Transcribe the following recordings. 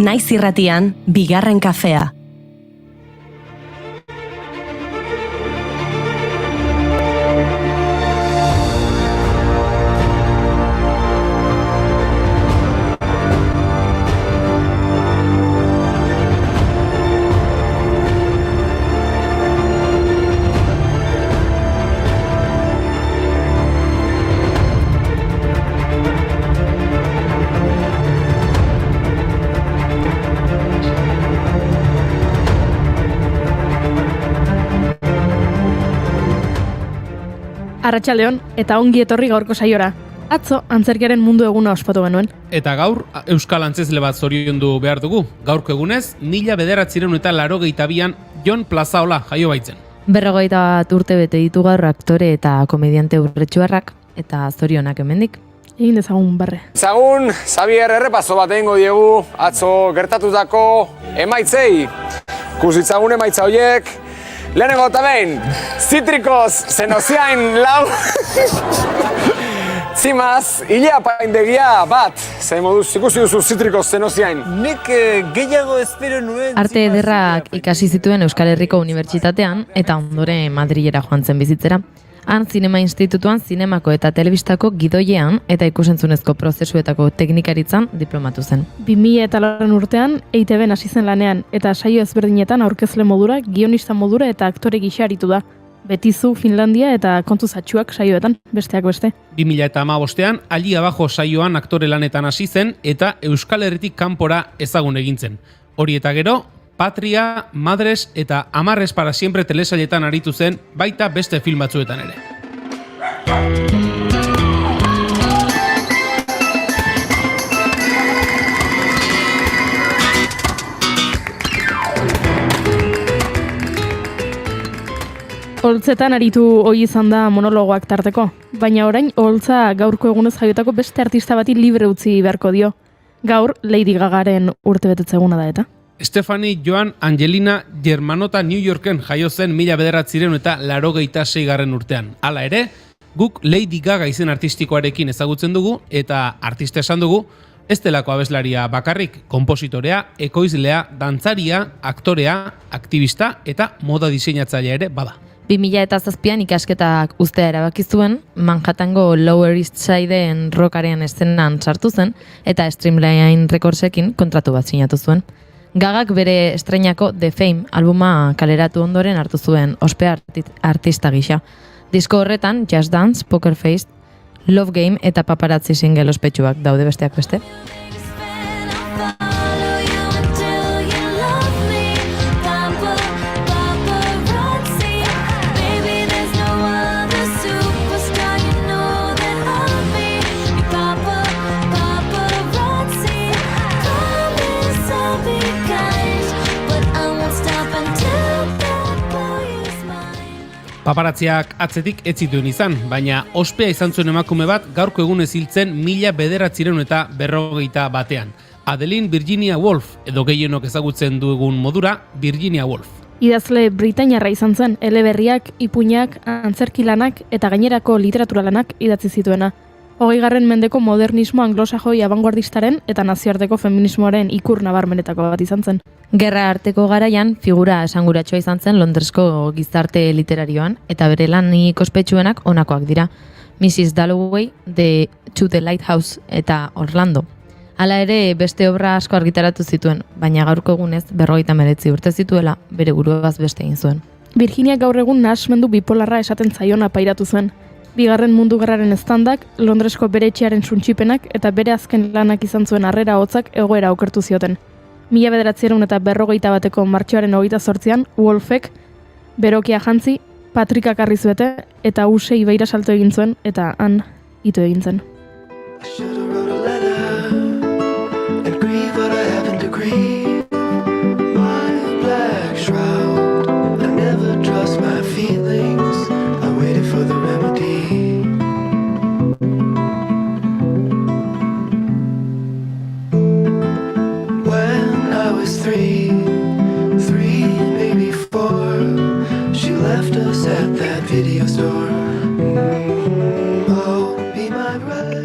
Naiz irratian, bigarren kafea. Arratsaldeon eta ongi etorri gaurko saiora. Atzo antzerkiaren mundu eguna ospatu genuen. Eta gaur euskal antzezle bat zoriondu behar dugu. Gaurko egunez, 1982an Jon Plazaola jaio baitzen. 41 urte bete ditu gaur aktore eta komediante urretxuarrak eta zorionak hemendik. Egin dezagun barre. Zagun, Xavier errepaso bat egingo diegu atzo gertatutako emaitzei. Kusitzagun emaitza horiek. Lehenengo eta behin, zitrikoz zenoziain lau. Zimaz, hilea paindegia bat, ze moduz ikusi duzu zitrikoz zenoziain. Nik gehiago espero nuen... Arte ederrak ikasi zituen Euskal Herriko Unibertsitatean eta ondoren Madrilera joan zen bizitzera. Han Zinema Institutuan zinemako eta telebistako gidoiean eta ikusentzunezko prozesuetako teknikaritzan diplomatu zen. 2000 urtean EITB-n hasi zen lanean eta saio ezberdinetan aurkezle modura, guionista modura eta aktore gisa aritu da. Betizu, Finlandia eta kontu zatxuak saioetan, besteak beste. 2015an Ali Abajo saioan aktore lanetan hasi zen eta Euskal Herritik kanpora ezagun egin zen. Hori eta gero, Patria, Madres eta Amarres para siempre telesailetan aritu zen, baita beste film batzuetan ere. Holtzetan aritu ohi izan da monologoak tarteko, baina orain holtza gaurko egunez jaiotako beste artista bati libre utzi beharko dio. Gaur Lady Gagaren urtebetetze eguna da eta. Stephanie Joan Angelina Germanota New Yorken jaio zen 1986 urtean. Hala ere, guk Lady Gaga izen artistikoarekin ezagutzen dugu eta artista esan dugu, ez delako abeslaria bakarrik, konpositorea, ekoizlea, dantzaria, aktorea, aktivista eta moda diseinatzailea ere bada. 2007an ikasketak uztea erabaki zuen, Manhattango Lower East Sideen rockaren eszenan sartu zen eta Streamline Recordsekin kontratu bat sinatu zuen. Gagak bere estreinako The Fame albuma kaleratu ondoren hartu zuen ospe artista gisa. Disko horretan Just Dance, Poker Face, Love Game eta Paparazzi single ospetsuak daude besteak beste. Paparazziak atzetik ez zituen izan, baina ospea izan zuen emakume bat gaurko egunez hiltzen 1951 Adeline Virginia Woolf, edo gehienok ezagutzen dugun modura, Virginia Woolf. Idazle britainiarra izan zen, eleberriak, ipuinak, antzerkilanak eta gainerako literaturalanak idatzi zituena. 20. mendeko modernismo anglosajoi abanguardistaren eta nazioarteko feminismoaren ikur nabarmenetako bat izan zen. Gerra arteko garaian figura esanguratsua izan zen Londresko gizarte literarioan eta bere lanik ospetsuenak honakoak dira. Mrs. Dalloway, To the Lighthouse eta Orlando. Hala ere beste obra asko argitaratu zituen, baina gaurko egunez 59 urte zituela bere buruaz beste egin zuen. Virginia gaur egun nahasmendu bipolarra esaten zaiona pairatu zen. Bigarren mundu gerraren eztandak, Londresko bere etxearen suntsipenak eta bere azken lanak izan zuen harrera hotzak egoera okertu zioten. 1951 martxoaren 28an, Wolfek berokia jantzi, patrikak arriz bete eta use ibeira salto egin zuen eta han ito egin zen.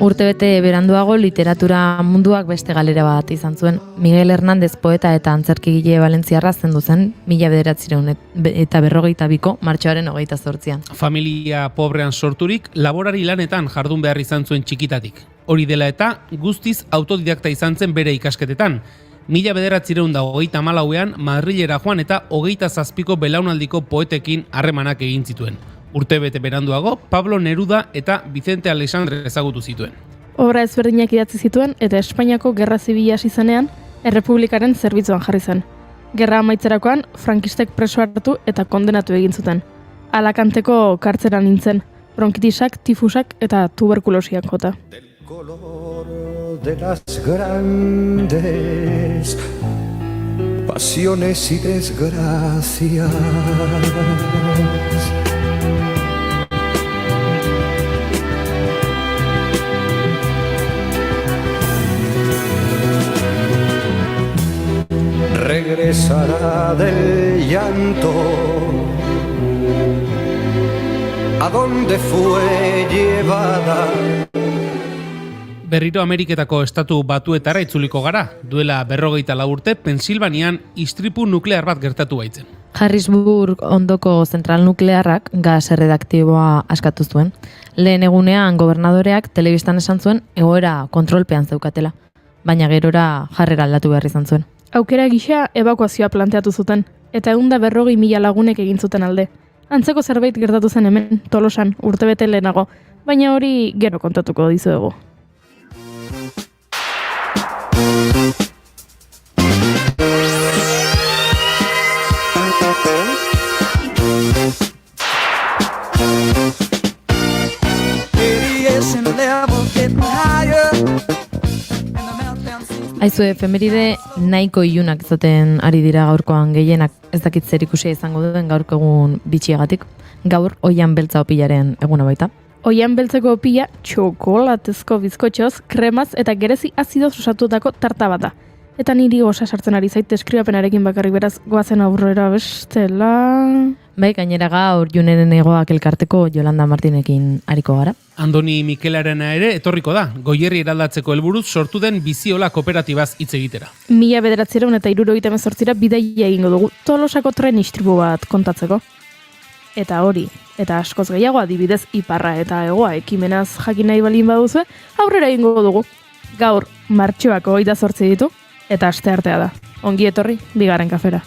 Urtebete beranduago literatura munduak beste galera bat izan zuen. Miguel Hernández poeta eta antzerkigile valentziarra zendu zen 1942ko martxoaren 28an. Familia pobrean sorturik, laborari lanetan jardun behar izan zuen txikitatik. Hori dela eta guztiz autodidakta izan zen bere ikasketetan. 1934an Madrilera joan eta 27ko belaunaldiko poetekin harremanak egin zituen. Urtebete beranduago, Pablo Neruda eta Vicente Alexandre ezagutu zituen. Obra ezberdinak idatzi zituen eta Espainiako Gerra Zibila hasi zenean, Errepublikaren zerbitzuan jarri zen. Gerra amaitzerakoan, frankistek preso hartu eta kondenatu egin zuten. Alakanteko kartzeran nintzen, bronkitisak, tifusak eta tuberkulosiak jota. Color de las grandes pasiones y desgracias. Regresará del llanto a donde fue llevada. Berriro Ameriketako estatu batuetara itzuliko gara, duela 44 urte Pensilvanian istripu nuklear bat gertatu baitzen. Harrisburg ondoko zentral nuklearrak gas erredaktiboa askatu zuen. Lehen egunean gobernadoreak telebistan esan zuen egoera kontrolpean zeukatela, baina gerora jarrera aldatu behar izan zuen. Aukera gisa ebakuazioa planteatu zuten, eta 140.000 lagunek egin zuten alde. Antzeko zerbait gertatu zen hemen, Tolosan, urtebete lehenago, baina hori gero kontatuko dizuegu. Aizue, efemeride nahiko ilunak izaten ari dira gaurkoan gehienak, ez dakit zer ikusia izango duen gaurko egun bitxiagatik. Gaur oian beltza opilaren eguna baita. Oian beltzeko opila txokolatezko bizkotxoz, kremaz eta gerezi azidoz osatutako tarta bata. Eta niri gosa sartzen ari zait deskribapenarekin bakarrik, beraz goazen aurrera bestela... Bai, gainera gaur Juneren egoak elkarteko Jolanda Martinekin ariko gara. Andoni Mikelarena ere etorriko da, Goierri eraldatzeko helburuz sortu den Biziola kooperatibaz hitz egitera. 1978 bidaia egingo dugu Tolosako tren istripu bat kontatzeko. Eta hori, eta askoz gehiago adibidez iparra eta hegoa ekimenaz jakin nahi balin baduzue, aurrera egingo dugu. Gaur martxoak 28 ditu, eta asteartea da. Ongi etorri, bigarren kafera.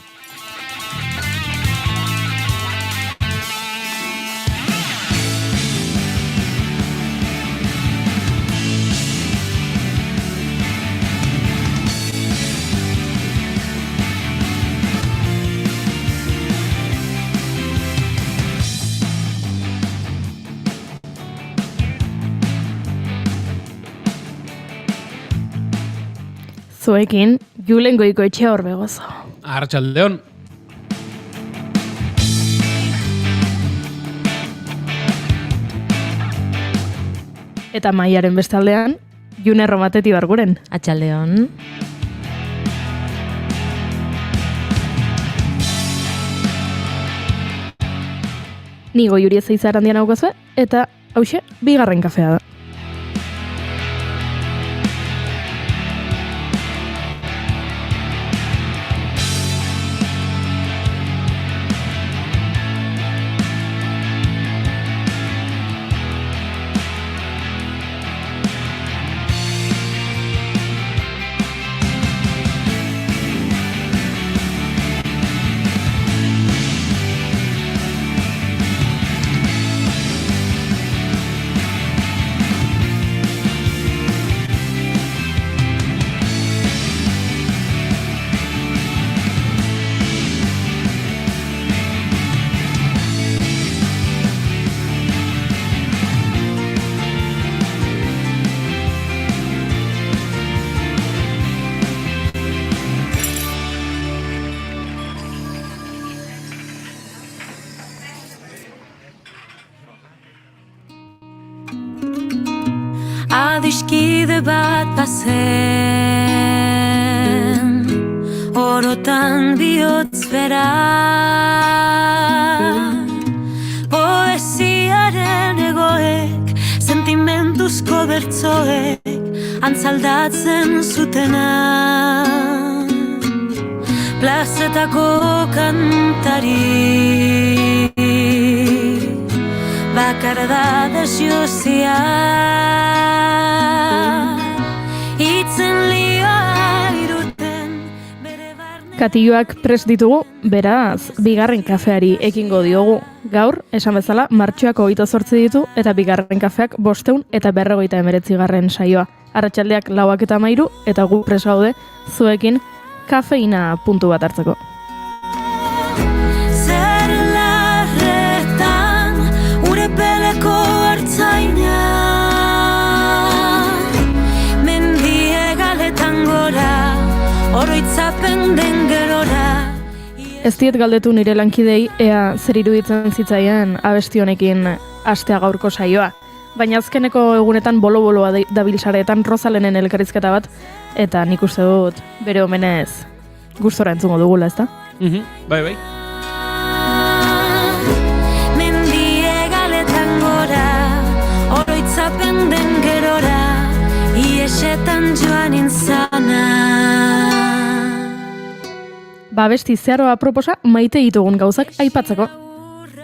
Zuekin, Julen Goikoetxea Orbegozo. Arratsaldeon. Eta Maiaren bestaldean, June Romateti Barguren. Atxaldeon. Ni Goiuri Zeizarandian haukazue, eta hauxe, bigarren kafea da. Adiskide bat bazen, orotan bihotz bera. Poesiaren egoek sentimendu kantuzko bertzoek antzaldatzen zutena. Plazetako kantari bakar da desiozia, itzen lioa iruten bere barne. Katilloak prest ditugu, beraz, bigarren kafeari ekingo diogu. Gaur, esan bezala, martxoak 28 ditu eta bigarren kafeak 500 eta 419 saioa. Arratsaldeak 4:13 eta gu prest gaude zuekin kafeina puntu bat hartzeko. Zer larretan urepeleko hartzaina, mendie galetan gora, oroitzapen den gerora. Ez diet galdetu nire lankidei ea zer iruditzen zitzaien abesti honekin astea gaurko saioa. Baina azkeneko egunetan bolo-boloa dabilsaretan Rosalenen elkarrizketa bat, eta nik uste dut bere omenez gustora entzungo dugula, ezta? Bai. Mendie galetan gora, oroitzapen den gerora, iesetan joan inzana. Abesti zeharoa proposa maite ditugun gauzak aipatzeko.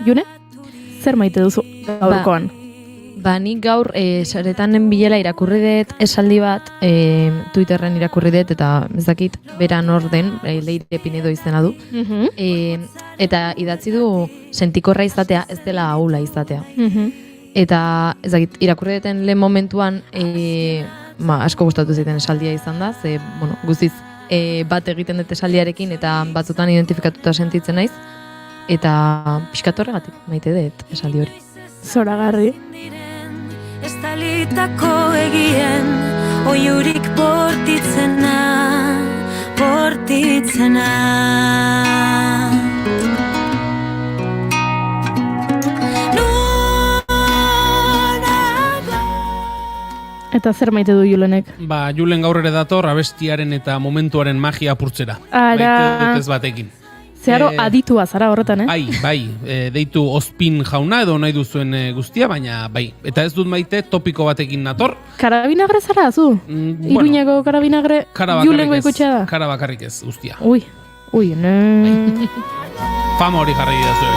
June, zer maite duzu gaurkoan? Nik gaur saretanen bilela irakurri dut esaldi bat, Twitterren irakurri dut, eta ez dakit beran orden, Leire Pinedo izena du. Eta idatzi du sentikorra izatea, ez dela ahula izatea. Eta ez dakit, irakurri duten lehen momentuan asko gustatu ziten esaldia izan da, ze, guztiz bat egiten dut esaldiarekin eta batzutan identifikatuta sentitzen naiz, eta pixkat horregatik maite dut esaldi hori. Zoragarri. Estalitako egien, oiurik bortitzena. Eta zer maite du Julenek? Julen gaur ere dator abestiaren eta momentuaren magia apurtzera. Ara. Maite dut ez batekin. Zeharo aditua zara horretan, Bai, deitu Ospin jauna edo nahi duzuen guztia, baina bai. Eta ez dut maite topiko batekin nator. Karabinagre zara, zu? Iruñeko karabinagre Julen goikotxea da? Kara bakarrik ez guztia. Ui, ne... Fama hori jarri da zuen.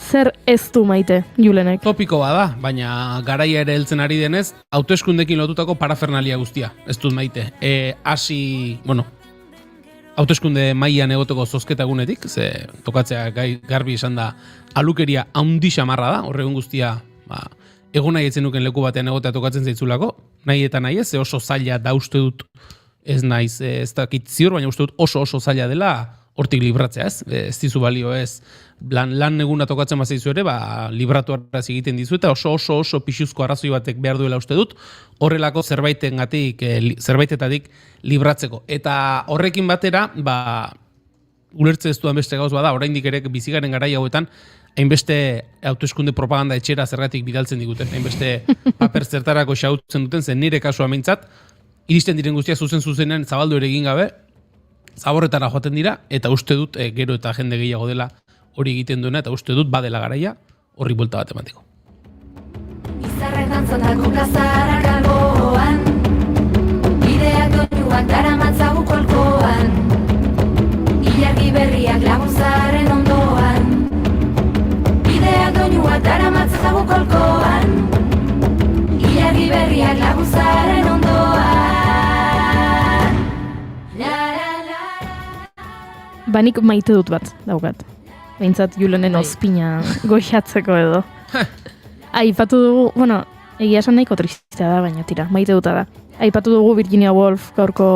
Zer ez du maite, Julenek? Topiko bada, baina garaia ere heltzen ari denez, hauteskundekin lotutako parafernalia guztia, ez dut maite. Hauteskunde mailan egoteko zozketa egunetik, ze tokatzea garbi esan da alukeria handi xamarra da, horregun guztia egon nahi etzen nuken leku batean egotea tokatzen zaitzulako, nahi eta nahi ez, oso zaila da uste dut, ez naiz, ez dakit ziur, baina uste dut oso zaila dela hortik libratzea, ez? Ez dizu balio ez, lan eguna tokatzen bazaizu ere, libratu arraz egiten dizu, eta oso pixuzko arrazoi batek behar duela uste dut, horrelako zerbaitetatik libratzeko. Eta horrekin batera, ulertze ez duan beste gauz bada, oraindik ere bizigaren garai hauetan, hainbeste hauteskunde propaganda etxera zergatik bidaltzen diguten, hainbeste paper zertarako xautzen duten, zen nire kasua meintzat, iristen diren guztia zuzenean zabaldu ere egin gabe, zaborretara joaten dira, eta uste dut gero eta jende gehiago dela hori egiten duena, eta uste dut badela garaia horri buelta bat emateko. Izarretan zotako plazarak alboan, bideak doinuak daramatzagu kolkoan, ilargi berriak laguntzaren ondoan, bideak doinuak daramatzagu kolkoan, ilargi berriak laguntzaren ondoan. Banik maite dut bat, daukat. Behintzat Julenen ospina goiatzeko edo. Aipatu dugu, egia esan nahiko tristea da, baina tira, maite duta da. Aipatu dugu Virginia Woolf gaurko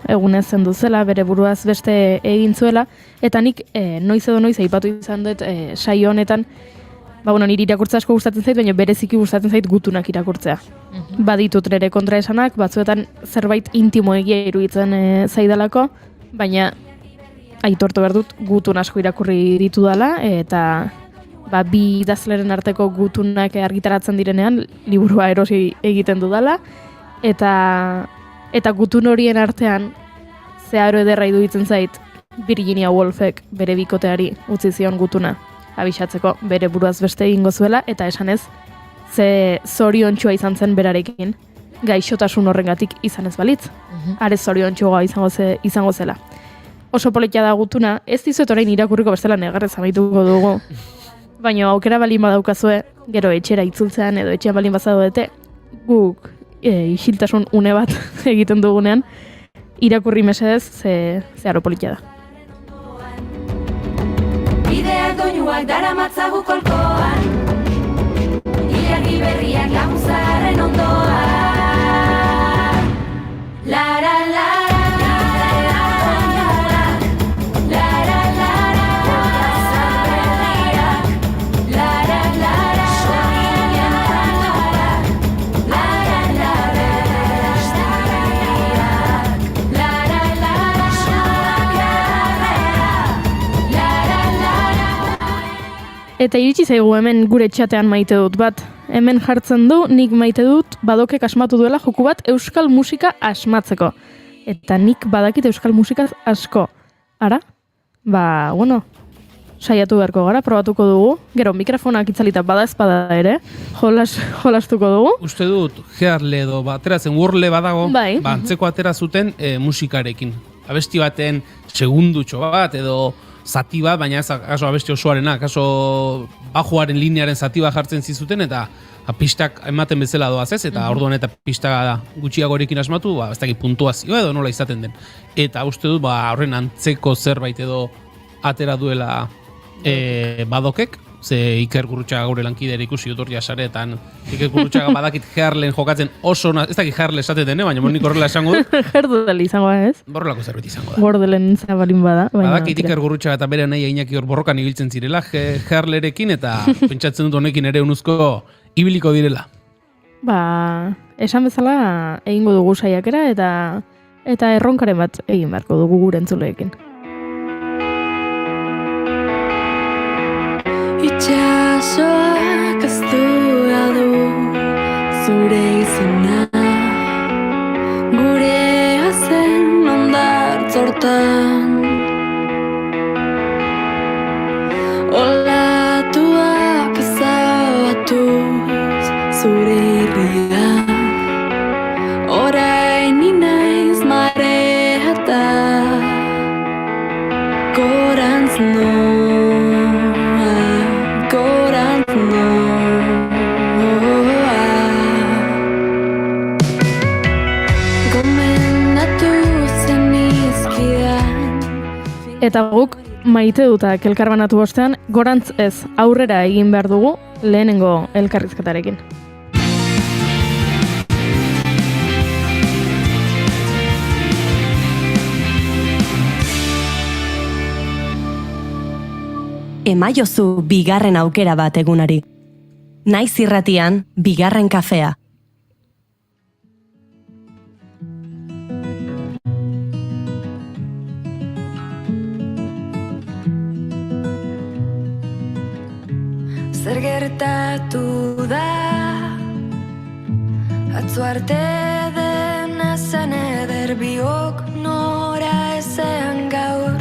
egunez zendu zela, bere buruaz beste egin zuela, eta nik noiz edo noiz aipatu izan dut saio honetan, niri irakurtza asko gustatzen zait, baina bereziki gustatzen zait gutunak irakurtzea. Baditut nire kontraesanak, batzuetan zerbait intimo egia iruditzen zaidalako, baina aitortu behar dut gutun asko irakurri ditu dela, eta bi idazleren arteko gutunak argitaratzen direnean, liburua erosi egiten dudala, eta gutun horien artean zeharo ederra iruditzen zait Virginia Woolfek bere bikoteari utzi zion gutuna. abisatzeko bere buruaz beste egingo zuela, eta esanez, ze zoriontsua izan zen berarekin, gaixotasun horrengatik izan ez balitz. Are zoriontsua izango zela. Oso politia da gutuna, ez dizuet orain irakurriko bestela negarrez amaituko dugu. Baina aukera balin badaukazue, gero etxera itzultzean edo etxean balin bazadete, guk isiltasun une bat egiten dugunean, irakurri mesedez ze aropolitia da. Bideak doinuak daramatzagu kolkoan, ilargi berriak lagunzaren ondoan. Lara, lara. Eta iritsi zaigu hemen gure txatean maite dut bat. Hemen jartzen du, nik maite dut badokek asmatu duela joku bat euskal musika asmatzeko. Eta nik badakit euskal musikaz asko. Ara? Saiatu beharko gara, probatuko dugu. Gero, mikrofonak itzalita bada ezpada ere, jolastuko dugu. Uste dut, Gearle edo ateratzen Wordle badago, Bai. Antzeko atera zuten musikarekin. Abesti baten segundutxo bat edo zati bat, baina ez akaso abesti osoarena, akaso bajoaren linearen zati bat jartzen zizuten, eta pistak ematen bezala doaz ez, eta orduan eta pista gutxiagorekin asmatu, ez dakit puntuazioa edo nola izaten den. Eta uste dut, horren antzeko zerbait edo atera duela badokek, ze Iker Gurrutxaga gure lankidera ikusi dut orria saretan. Iker Gurrutxaga badakit Gearlen jokatzen oso, ez dakit Gearle esaten dene, baina monik horrela esango dut. Gerdel izango da, ez? Borrelako zerbait izango da. Gordelen zabalin bada. Badakit Iker Gurrutxaga eta bere nahi Iñaki hor borrokan ibiltzen zirela Gearlerekin, eta pentsatzen dut honekin ere unuzko ibiliko direla. Esan bezala egingo dugu saiakera eta erronkaren bat egin beharko dugu gure entzuleekin. Itxasoak aztua du zure izena, gure zen ondartzortan. Olatuak ezabatuz zure irria, orain inaiz marea eta gorantz noa. Eta guk maite dutak elkarbanatu bostean, gorantz ez aurrera egin behar dugu lehenengo elkarrizketarekin. Emaiozu bigarren aukera bat egunari. Naiz irratian, bigarren kafea. Zer gertatu da, atzo arte dena zen eder, biok nora ezean gaur,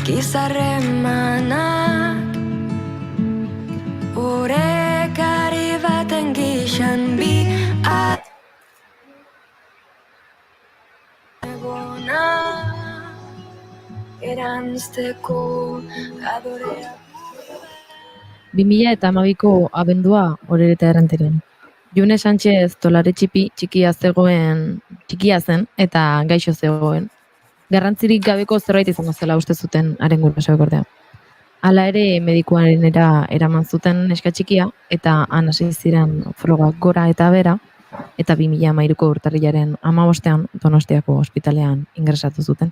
gizarremanak orekari baten gixan bi egona eranzteko adorea. 2012ko abendua Orereta Errenterian. June Sánchez tolare txikia zen eta gaixo zegoen. Garrantzirik gabeko zerbait izango zela uste zuten haren gurasoek ordea. Hala ere medikuarenera eraman zuten neska txikia eta han hasi ziren frogak gora eta bera, eta 2013ko urtarrilaren 15ean Donostiako ospitalean ingresatu zuten.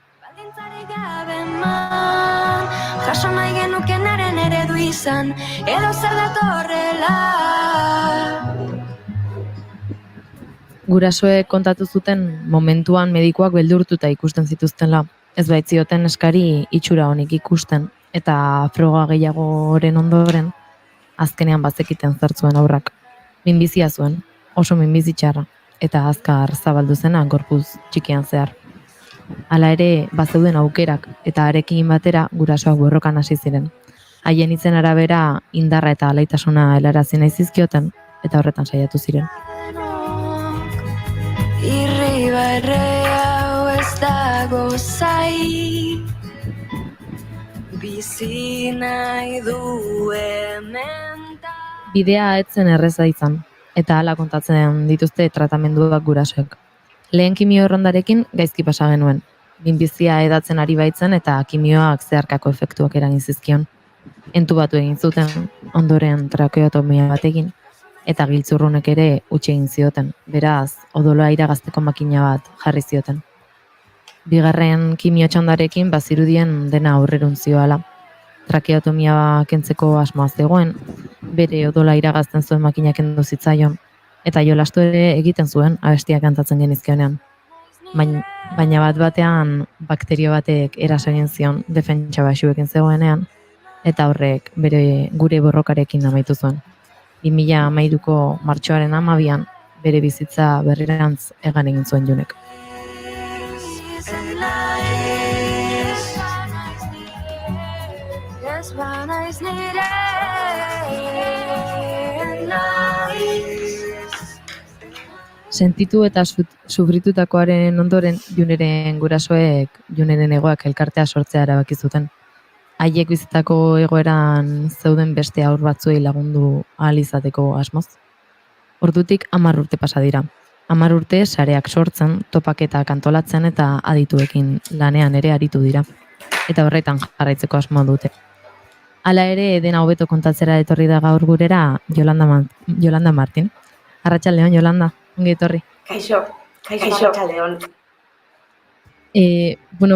Jaso nahi genukenaren eredu izan, edo zer datorrela. Gurasoek kontatu zuten momentuan medikuak beldurtuta ikusten zituztenla. Ez baitzioten eskari itxura honik ikusten, eta froga gehiagoren ondoren, azkenean bazekiten zertzuen aurrak. Minbizia zuen, oso minbizitxarra, eta azkar zabaldu zena gorpuz txikian zehar. Hala ere, bazeuden aukerak eta arekin batera gurasoak borrokan hasi ziren. Haien hitzen arabera indarra eta alaitasuna helarazi nahi zizkioten, eta horretan saiatu ziren. Irribarre hau ez dago zai, bizi nahi du hemen Bidea etzen erreza izan, eta hala kontatzen dituzte tratamenduak gurasoek. Lehen kimio errondarekin gaizki pasa genuen. Minbizia edatzen ari baitzen eta kimioak zeharkako efektuak eragin zizkion. Entubatu egin zuten, ondoren trakeotomia bat egin, eta giltzurrunek ere utzi egin zioten, beraz, odoloa iragazteko makina bat jarri zioten. Bigarren kimio txandarekin bazirudien dena aurrerun zioala. Trakeotomia kentzeko asmoa zegoen, bere odola iragazten zuen makina kendu zitzaion, eta jolastu ere egiten zuen abestiak kantatzen genizkionean. Baina bat-batean bakterio batek eraso egin zion defentsa baxuekin zegoenean, eta horrek gure borrokarekin amaitu zuen. 2013ko martxoaren 12an bere bizitza berrirantz egan egin zuen Junek. ez banaiz nire naiz. Sentitu eta sufritutakoaren ondoren Juneren gurasoek Juneren egoak elkartea sortzea erabaki zuten. Haiek bizitako egoeran zeuden beste haur batzuei lagundu ahal izateko asmoz. Ordutik 10 urte pasa dira. 10 urte sareak sortzen, topaketak antolatzen eta adituekin lanean ere aritu dira. Eta horretan jarraitzeko asmoa dute. Hala ere, dena hobeto kontatzera etorri da gaur gurera Yolanda Martin. Arratsaldeon, Yolanda, ongi etorri. Kaixo, arratsaldeon.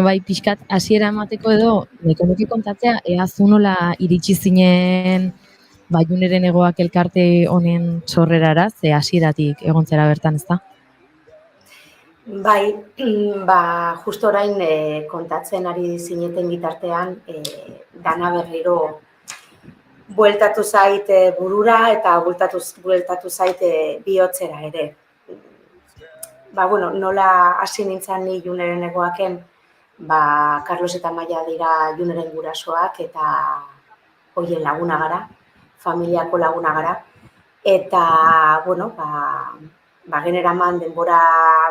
Bai, pixkat hasiera emateko edo, nahiko nuke kontatzea, ea zu nola iritsi zinen Juneren egoak elkarte honen sorrerara, ze hasieratik egon zera bertan, ezta? Bai, justo orain kontatzen ari zineten bitartean, dana berriro bueltatu zait burura eta bueltatu zait bihotzera ere. Nola hasi nintzen ni Juneren egoaken, Carlos eta Maia dira Juneren gurasoak eta hoien laguna gara, familiako laguna gara. Eta, generaman denbora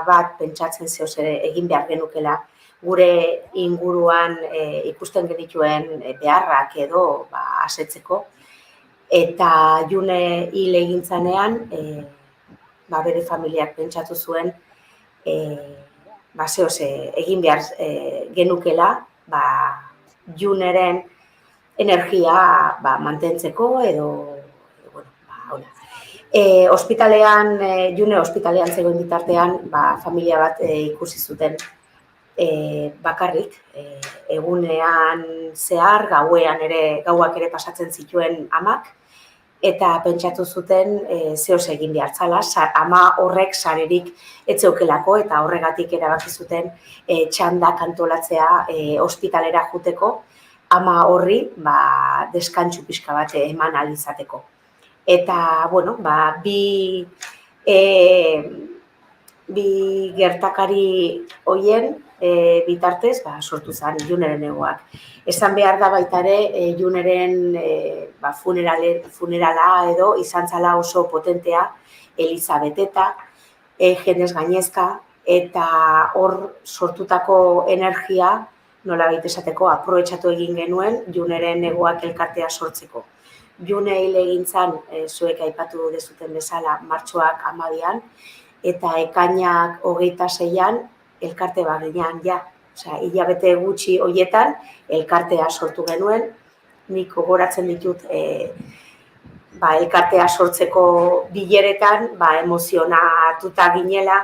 bat pentsatzen zehoz ere egin behar genukela gure inguruan ikusten genituen beharrak edo asetzeko. Eta June hil egin zanean, bere familiak pentsatu zuen zehoz egin behar genukela Juneren energia mantentzeko edo Ospitalean, June ospitalean zegoen bitartean, familia bat ikusi zuten bakarrik, egunean zehar, gauak ere pasatzen zituen amak, eta pentsatu zuten zehoz egin behar zala, ama horrek sarerik etzeukelako, eta horregatik erabaki zuten txandak antolatzea ospitalera juteko, ama horri deskantsu pixka bat eman ahal izateko. Eta, bi gertakari hoien bitartez sortu zen Juneren egoak. Esan behar da baita ere Juneren funerala edo izan zala oso potentea, Elizabeteta, jenez gainezka, eta hor sortutako energia, nolabait esateko, aprobetxatu egin genuen Juneren egoak elkartea sortzeko. June hil egin zan, zuek aipatu dezuten bezala, martxoak 12an, eta ekainak 26an elkarte bat ginean, hilabete gutxi horietan elkartea sortu genuen. Nik gogoratzen ditut elkartea sortzeko bileretan, emozionatuta ginela,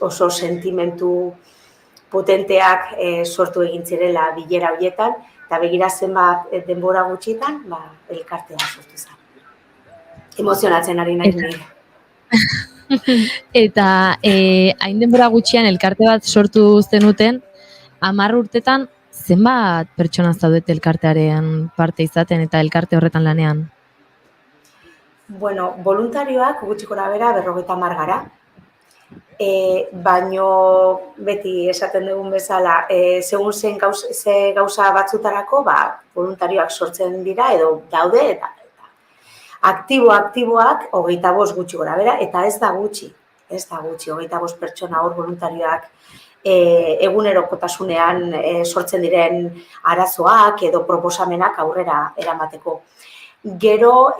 oso sentimentu potenteak sortu egin zirela bilera horietan, eta begira zenbat denbora gutxitan, elkartea sortu zen. Emozionatzen ari nahi nire. Eta hain denbora gutxian elkarte bat sortu zenuten, 10 urtetan zenbat pertsona zaudete elkartearen parte izaten eta elkarte horretan lanean? Voluntarioak gutxi gorabehera 50 gara, baino beti esaten dugun bezala, segun ze gauza batzutarako, voluntarioak sortzen dira edo daude, eta aktiboak 25 gutxi gora bera, eta ez da gutxi, 25 pertsona hor voluntarioak egunerokotasunean sortzen diren arazoak edo proposamenak aurrera eramateko. Gero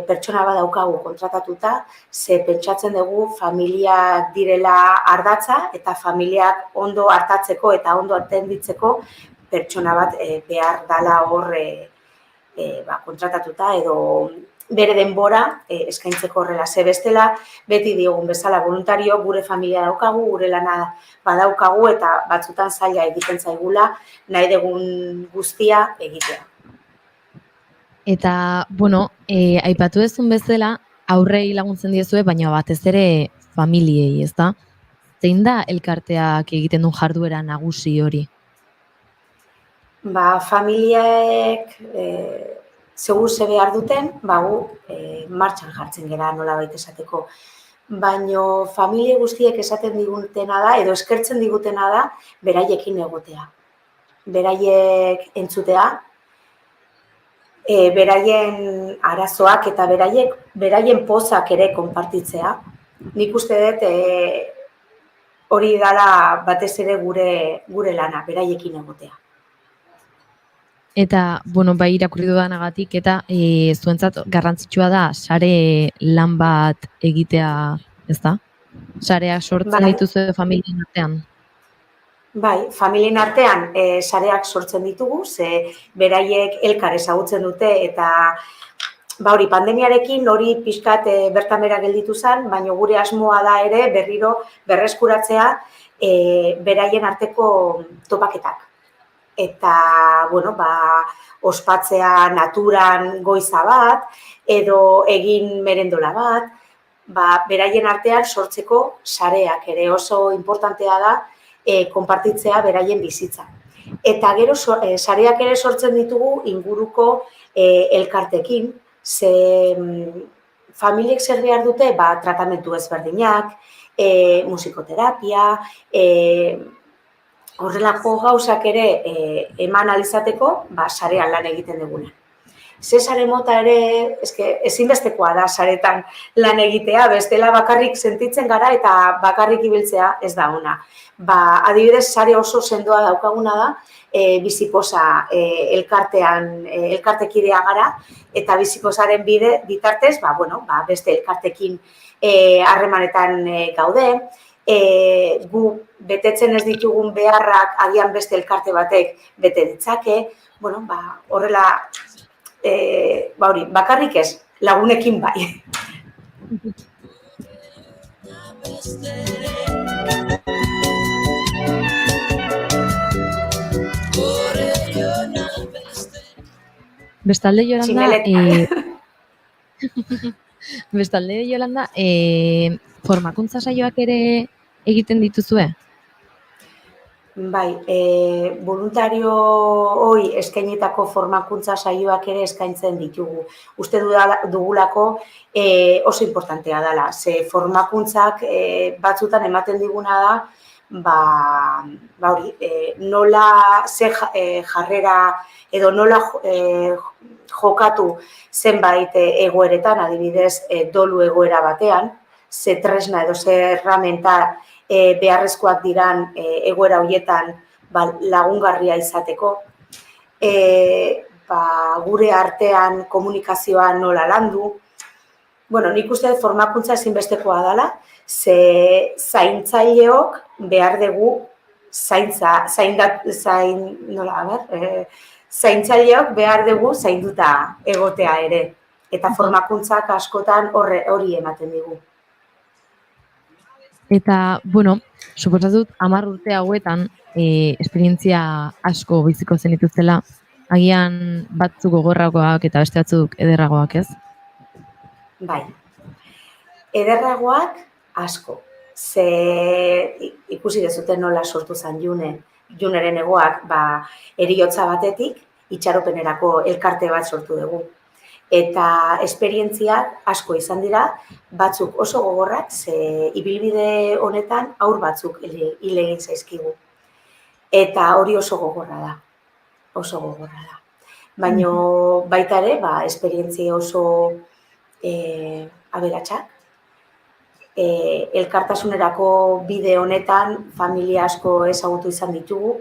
pertsona bat daukagu kontratatuta, ze pentsatzen dugu familiak direla ardatza eta familiak ondo hartatzeko eta ondo atenditzeko pertsona bat behar dala hor kontratatuta edo bere denbora eskaintzeko horrela. Ze bestela, beti diogun bezala voluntario, gure familia daukagu, gure lana badaukagu eta batzutan zaila egiten zaigula nahi dugun guztia egitea. Eta, aipatu ezun bezala, aurrei laguntzen diezue, baina batez ere familiei, ez da? Zein da elkarteak egiten duen jarduera nagusi hori? Familiek segur ze behar duten, gu martxan jartzen gara nolabait esateko. Baina familie guztiek esaten digutena da, edo eskertzen digutena da, beraiekin egotea. Beraiek entzutea, beraien arazoak eta beraien pozak ere konpartitzea. Nik uste dut hori dela batez ere gure lana, beraiekin egotea. Eta, bai irakurri dudanagatik, eta zuentzat garrantzitsua da sare lan bat egitea, ez da? Sareak sortzen dituzu familien artean? Bai, familien artean sareak sortzen ditugu, ze beraiek elkar ezagutzen dute eta pandemiarekin hori pixkat bertan-behera gelditu zen, baina gure asmoa da ere berriro berreskuratzea beraien arteko topaketak. Eta, ospatzea naturan goiza bat, edo egin merendola bat, beraien artean sortzeko sareak ere oso importantea da konpartitzea beraien bizitza. Eta gero sareak ere sortzen ditugu inguruko elkartekin, ze familiek zer behar dute, tratamentu ezberdinak, musikoterapia, horrelako gauzak ere eman alizateko, sarean lan egiten duguna. Ze sare mota ere, ezinbestekoa da saretan lan egitea, bestela bakarrik sentitzen gara eta bakarrik ibiltzea ez da ona. Adibidez, sare oso sendoa daukaguna da, biziposa elkartekidea gara, eta biziposaren bitartez, beste elkartekin harremanetan gaude, gu betetzen ez ditugun beharrak agian beste elkarte batek bete ditzake, horrela, bakarrik ez, lagunekin bai. Bestalde, Yolanda, formakuntza saioak ere egiten dituzue? Bai, voluntario hoi eskainitako formakuntza saioak ere eskaintzen ditugu. Uste dugulako oso importantea dela, ze formakuntzak batzutan ematen diguna da, nola ze jarrera edo nola jokatu zenbait egoeretan, adibidez dolu egoera batean, ze tresna edo ze erramenta beharrezkoak diran egoera horietan lagungarria izateko. Gure artean komunikazioa nola landu. Nik uste formakuntza ezinbestekoa dela, ze zaintzaileok behar dugu zaintzaileok behar dugu zainduta egotea ere. Eta formakuntzak askotan hori ematen digu. Eta, suposatut 10 urte hauetan esperientzia asko biziko zenituzela, agian batzuk gogorragoak eta beste batzuk ederragoak, ez? Bai, ederragoak asko. Ze ikusi dezuten nola sortu zen Juneren egoak heriotza batetik itxaropenerako elkarte bat sortu dugu. Eta esperientziak asko izan dira, batzuk oso gogorrak, ze ibilbide honetan aur batzuk hil egin zaizkigu. Eta hori oso gogorra da, oso gogorra da. Baina baita ere, esperientzia oso aberatsak. Elkartasunerako bide honetan familia asko ezagutu izan ditugu.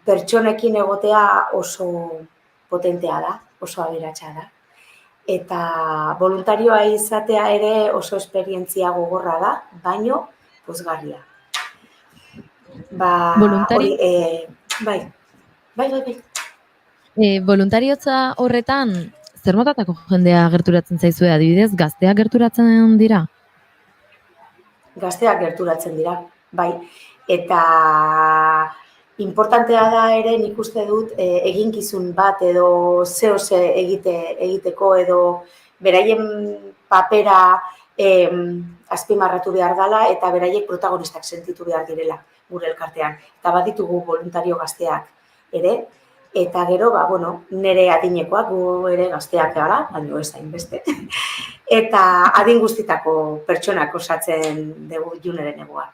Pertsonekin egotea oso potentea da, oso aberatsa da. Eta voluntarioa izatea ere oso esperientzia gogorra da, baino pozgarria. Bai. Voluntariotza horretan, zer motatako jendea gerturatzen zaizue, adibidez, gazteak gerturatzen dira? Gazteak gerturatzen dira, bai. Eta importantea da ere, nik uste dut, eginkizun bat edo zehose egiteko edo beraien papera azpimarratu behar dela eta beraiek protagonistak sentitu behar direla gure elkartean. Eta baditugu voluntario gazteak ere, eta gero, nire adinekoak, gu ere gazteak gara, baina ez hainbeste. Eta adin guztitako pertsonak osatzen dugu Juneren egoak.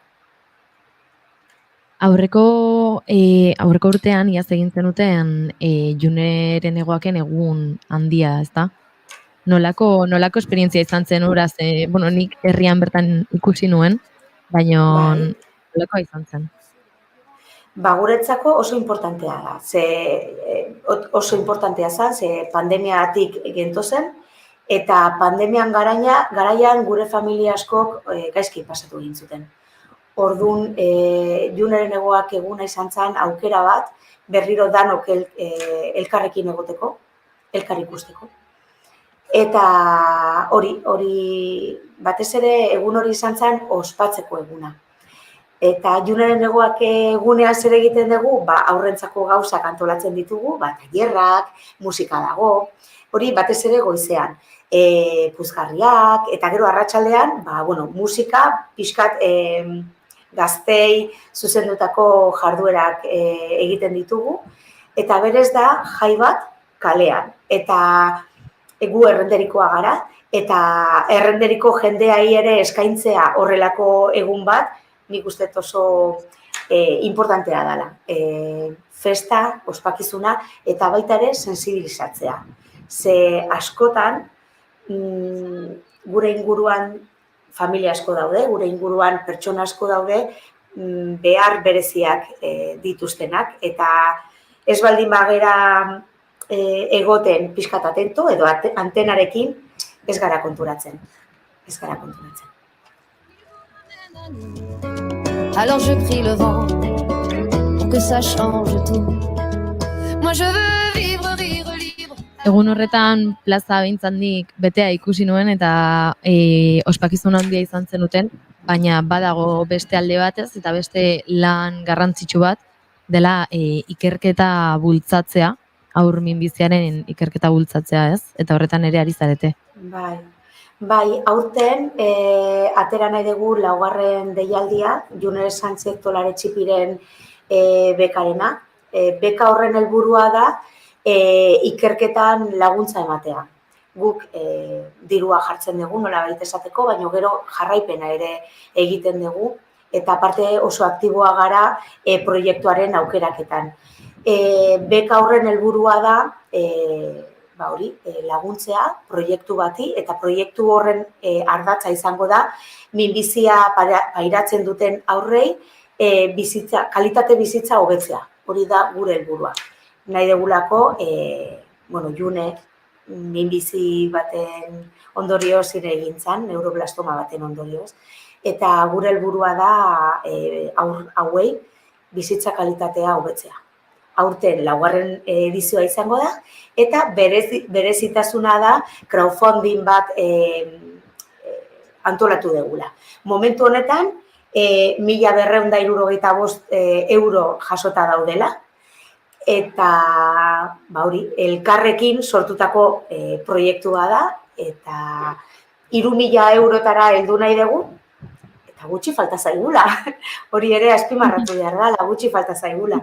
Aurreko urtean, iaz egin zenuten Juneren egoaken egun handia, ezta? Nolako esperientzia izan zen horaz, nik herrian bertan ikusi nuen, baina nolakoa izan zen? Guretzako oso importantea da. Oso importantea zen, ze pandemiatik gentozen, eta pandemian garaian gure familia askok gaizki pasatu egin zuten. Orduan, Juneren egoak eguna izan zen aukera bat, berriro danok elkarrekin egoteko, elkar ikusteko. Eta hori batez ere egun hori izan zen ospatzeko eguna. Eta Juneren egoak egunean zer egiten dugu, aurrentzako gauzak antolatzen ditugu, tailerrak, musika dago, hori batez ere goizean. Puzgarriak, eta gero arratsaldean, musika, pixkat gaztei zuzendutako jarduerak egiten ditugu, eta berez da jai bat kalean. Eta gu errenderikoa gara, eta errenderiko jendeai ere eskaintzea horrelako egun bat, nik uste oso importantea dela. Festa, ospakizuna, eta baita ere sensibilizatzea. Ze askotan, gure inguruan familia asko daude, gure inguruan pertsona asko daude, behar bereziak dituztenak, eta ez baldin bagera egoten pixkat atento, edo antenarekin ez gara konturatzen. Alors je prie le vent pour que ça change tout. Moi je veux vivre, rire libre. Egun horretan plaza behintzandik betea ikusi nuen eta ospakizun handia izan zenuten, baina badago beste alde batez eta beste lan garrantzitsu bat dela ikerketa bultzatzea, haur minbiziaren ikerketa bultzatzea, ez? Eta horretan ere ari zarete. Bai, aurten atera nahi dugu laugarren deialdia, Juner Sánchez Tolare Txipiren bekarena. Beka horren helburua da ikerketan laguntza ematea. Guk dirua jartzen dugu, nolabait esateko, baina gero jarraipena ere egiten dugu, eta aparte oso aktiboa gara proiektuaren aukeraketan. Beka horren helburua da laguntzea proiektu bati, eta proiektu horren ardatza izango da minbizia pairatzen duten aurrei kalitate bizitza hobetzea. Hori da gure helburua. Nahi degulako, June minbizi baten ondorioz ere egin zen, neuroblastoma baten ondorioz, eta gure helburua da hauei bizitza kalitatea hobetzea. Aurten laugarren edizioa izango da, eta berezitasuna da crowdfunding bat antolatu degula. Momentu honetan, 1.265 euro jasota daudela, eta elkarrekin sortutako proiektua da, eta 3.000 eurotara heldu nahi dugu, eta gutxi falta zaigula. Hori ere azpimarratu behar da, gutxi falta zaigula.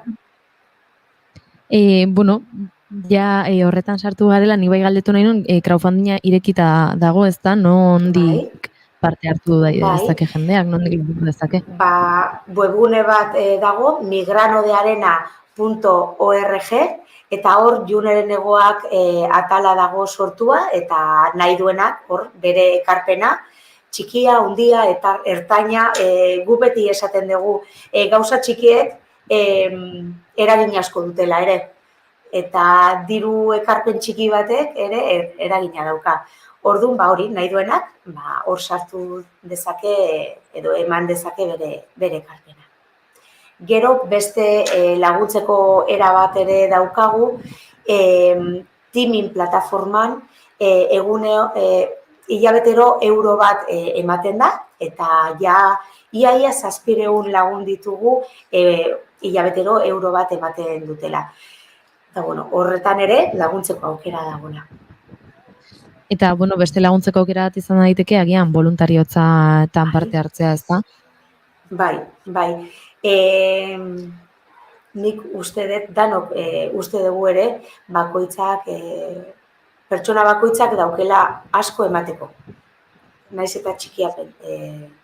Ja, horretan sartu garela, ni bai galdetu nahi nun, crowdfundinga irekita dago, ez da, nondik parte hartu dezake jendeak, nondik dezake? Webgune bat dago, migranodearena.org, eta hor Juneren egoak atala dago sortua, eta nahi duenak, hor, bere ekarpena, txikia, hundia, eta ertaina, gu beti esaten dugu, gauza txikiek eragin asko dutela ere. Eta diru ekarpen txiki batek ere eragina dauka. Orduan, hori, nahi duenak, hor sartu dezake edo eman dezake bere ekarpena. Gero, beste laguntzeko era bat ere daukagu, Teaming plataforman hilabetero euro bat ematen da, eta ja iaia 700 lagun ditugu hilabetero euro bat ematen dutela. Eta, horretan ere laguntzeko aukera dagoela. Eta, beste laguntzeko aukera bat izan daiteke, agian voluntariotzaetan parte hartzea, ez da? Bai. Nik uste dut, danok uste dugu ere, pertsona bakoitzak daukela asko emateko. Naiz eta txikia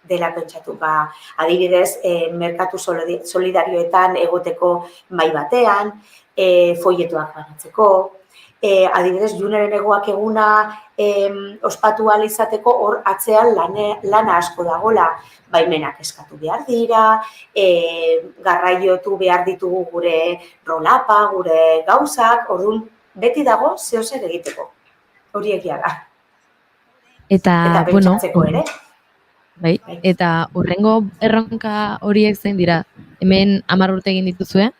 dela pentsatu. Adibidez, merkatu solidarioetan egoteko mahai batean, folletuak banatzeko, adibidez, Juneren egoak eguna ospatu ahal izateko hor atzean lana asko dagola, baimenak eskatu behar dira, garraiotu behar ditugu gure rolapa, gure gauzak, orduan beti dago zehozer egiteko. Hori egia da. Eta pentsatzeko ere. Bai, eta hurrengo erronka horiek zein dira? Hemen 10 urte egin dituzue,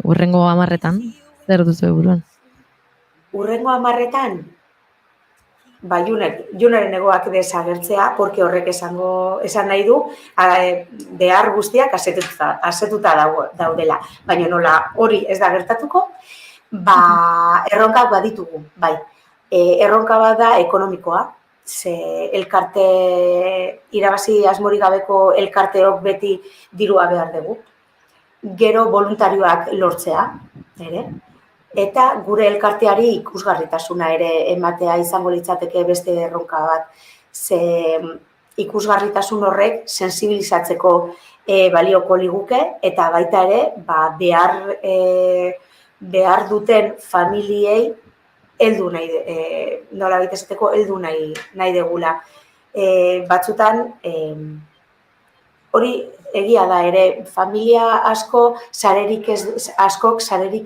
hurrengo 10etan, zer duzu buruan? Hurrengo 10etan, Juneren egoak desagertzea, porque horrek esan nahi du, behar guztiak asetuta daudela. Baina nola hori ez da gertatuko, erronkak baditugu, bai. Erronka bat da ekonomikoa, ze elkarte, irabazi asmorik gabeko elkarteok beti dirua behar dugu. Gero voluntarioak lortzea, ere. Eta gure elkarteari ikusgarritasuna ere ematea izango litzateke beste erronka bat. Ze ikusgarritasun horrek sensibilizatzeko balioko liguke eta baita ere behar duten familiei heldu nolabait esateko heldu nahi degula. Batzutan hori egia da ere, familia askok sarerik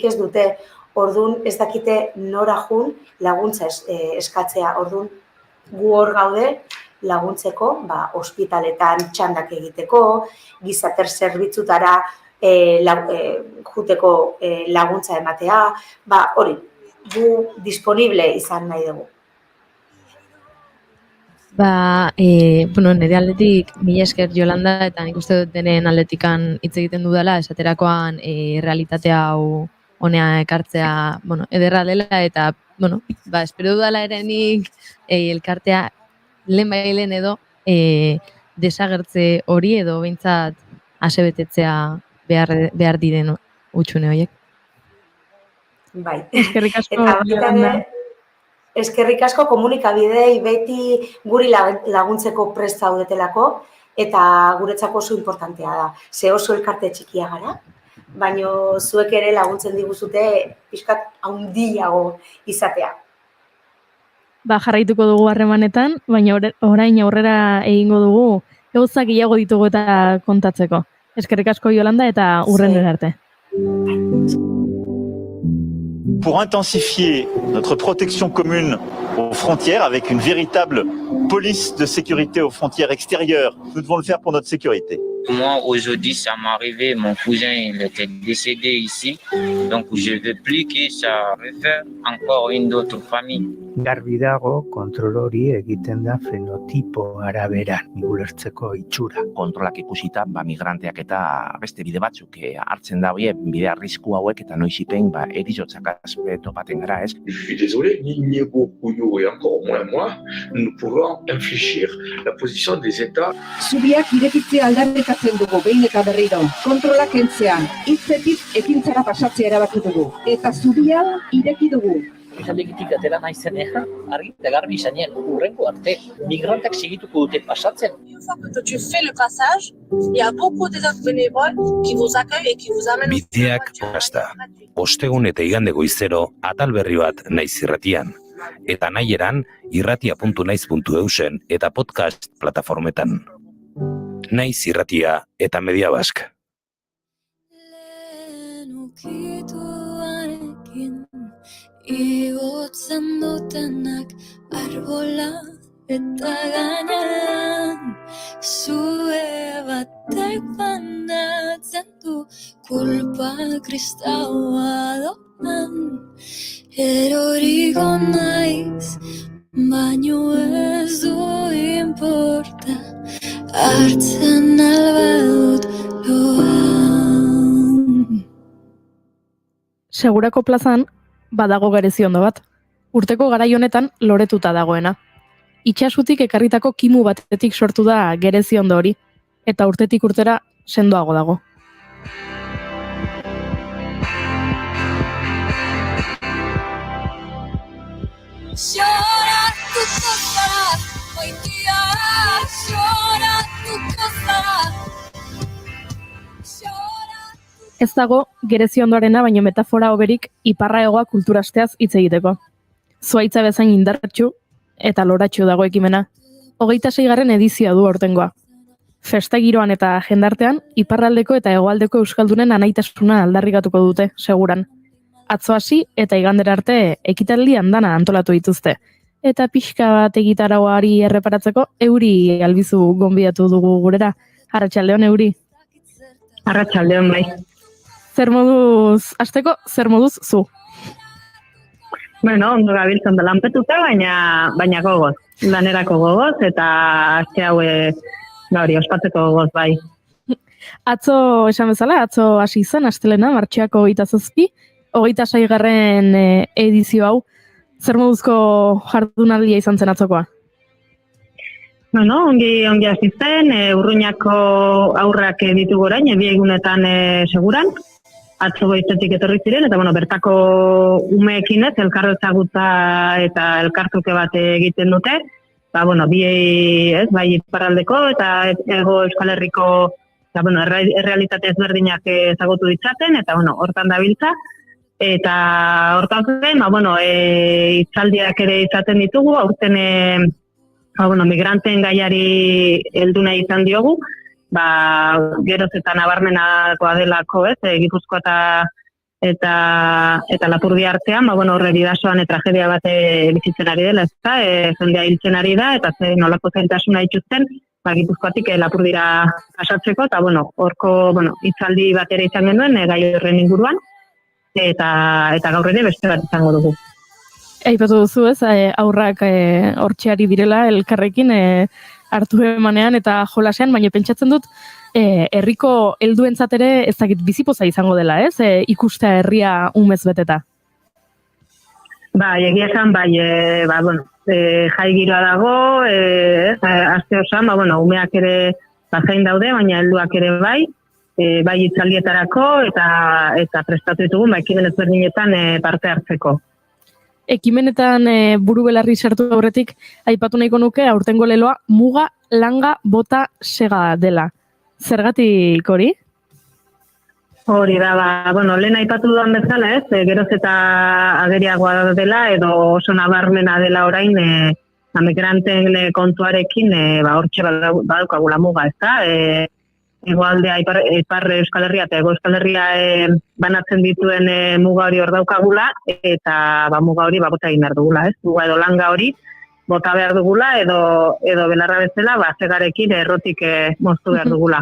ez dute. Orduan ez dakite nora jun laguntza eskatzea. Orduan gu hor gaude laguntzeko, ospitaletan txandak egiteko, gizater zerbitzutara juteko laguntza ematea, hori, gu disponible izan nahi dugu. Nire aldetik, mila esker Jolanda, eta nik uste dut denen aldetikan hitz egiten dudala, esaterakoan realitatea hau honea ekartzea, ederra dela, eta, espero dudala ere nik elkartea lehen edo desagertze hori edo behintzat asebetetzea behar diren utxune horiek. Bai. Eskerrik asko, Jolanda. Eskerrik asko komunikabidei beti guri laguntzeko prest zaudetelako eta guretzako oso importantea da. Ze oso elkarte txikia gara, baina zuek ere laguntzen diguzute pixkat handiago izatea. Jarraituko dugu harremanetan, baina orain aurrera egingo dugu gauzak gehiago ditugu eta kontatzeko. Eskerrik asko Jolanda eta hurrenera arte. Pour intensifier notre protection commune aux frontières avec une véritable police de sécurité aux frontières extérieures. Nous devons le faire pour notre sécurité. Moi, aujourd'hui, ça m'est arrivé, mon cousin il était décédé ici, donc je ne veux plus que ça refaire encore une autre famille. Garbi dago kontrol hori egiten da fenotipo araberan, ulertzeko itxura. Kontrolak ikusita, migranteak eta beste bide batzuk hartzen da bide arrisku hauek eta noizipen erizotzak azpeto baten gara, ez? Je suis désolé, ni Niego Puyo et encore moins moi, nous pouvons infléchir la position des États. Zubiak irekitzea aldarrikatzen dugu behin eta berriro. Kontrolak kentzea, hitzetik ekintzara pasatzea erabaki dugu. Eta zubia ireki dugu. Jalegitik atera naizen argi eta garbi izanen, urrengo arte, migrantak segituko dute pasatzen. Une fois que tu fais le passage, il y a beaucoup des autres bénévoles qui vous accueillent et qui vous amènent. Bideak pasta. Ostegun eta igande goizero atal berri bat Naiz Irratian. Eta nahieran irratia.naiz.eusen eta podcast plataformetan. Naiz Irratia eta Media Bask. Igotzen dutenak arbola eta gainean zue batek bandatzen du kulpa kristaua doan eroriko naiz baino ez du inporta hartzen albadut loan. Segurako plazan badago gereziondo bat. Urteko garai honetan loretuta dagoena. Itxasutik ekarritako kimu batetik sortu da gereziondo hori, eta urtetik urtera sendoago dago. Ez dago gereziondoarena baino metafora hoberik iparraegoa kulturasteaz hitz egiteko. Zuhaitza bezain indartsu eta loratsu dago ekimena. 26. edizioa du aurtengoa. Festa giroan eta jendartean iparraldeko eta hegoaldeko euskaldunen anaitasuna aldarrikatuko dute, seguran. Atzo hasi eta igandera arte ekitaldi andana antolatu dituzte. Eta pixka bat egitaragoari erreparatzeko Euri Albizu gonbidatu dugu gurera. Arratsaldeon Euri. Arratsaldeon bai. Zer moduz, hasteko, zer moduz zu? Bueno, ondo gabiltzen da lanpetuta, baina gogoz. Lanerako gogoz eta aste haue ospatzeko gogoz bai. Atzo, esan bezala, atzo hasi zen, astelena, martxoako 27, 26. Edizio hau. Zer moduzko jardunaldia izan zen atzokoa? Bueno, ongi hasi zen, Urruñako aurrak ditugu orain, 2 egunetan seguran. Atzo goizetik etorri ziren, eta bertako umeekin elkar ezagutza eta elkartuke bat egiten dute. Bai iparraldeko eta hego Euskal Herriko errealitate ezberdinak ezagutu ditzaten, eta hortan dabiltza. Eta hortan zen, hitzaldiak ere izaten ditugu, aurten migranteen gaiari heldu nahi izan diogu, geroz eta nabarmenakoa delako, Gipuzkoa eta Lapurdi artean, horre bidasoan tragedia bat bizitzen ari dela, jendea hiltzen ari da, eta nolako zailtasuna dituzten, Gipuzkoatik Lapurdira pasatzeko, eta horko hitzaldi bat ere izan genuen, gai horren inguruan, eta gaur ere beste bat izango dugu. Aipatu duzu aurrak hortxeari direla elkarrekin hartu emanean eta jolasean, baina pentsatzen dut herriko helduentzat ere ezagit bizipoza izango dela, ikustea herria umez beteta. Egia esan, jai giroa dago, aste osoan, umeak ere zain daude, baina helduak ere bai hitzaldietarako eta prestatu ditugun, ekimen ezberdinetan parte hartzeko. Ekimenetan buru belarri sartu aurretik, aipatu nahiko nuke aurtengo leloa muga, langa, bota, sega dela. Zergatik hori? Hori da, lehen aipatu duan bezala, geroz eta ageriagoa dela, edo oso nabarmena dela orain, migranteen kontuarekin, hortxe badaukagula muga, ez da? Egoaldea ipar Euskal Herria eta Ego Euskal Herria banatzen dituen muga hori hor daukagula, eta muga hori bota egin behar dugula, muga edo langa hori bota behar dugula, edo belarra bezala, segarekin errotik moztu behar dugula.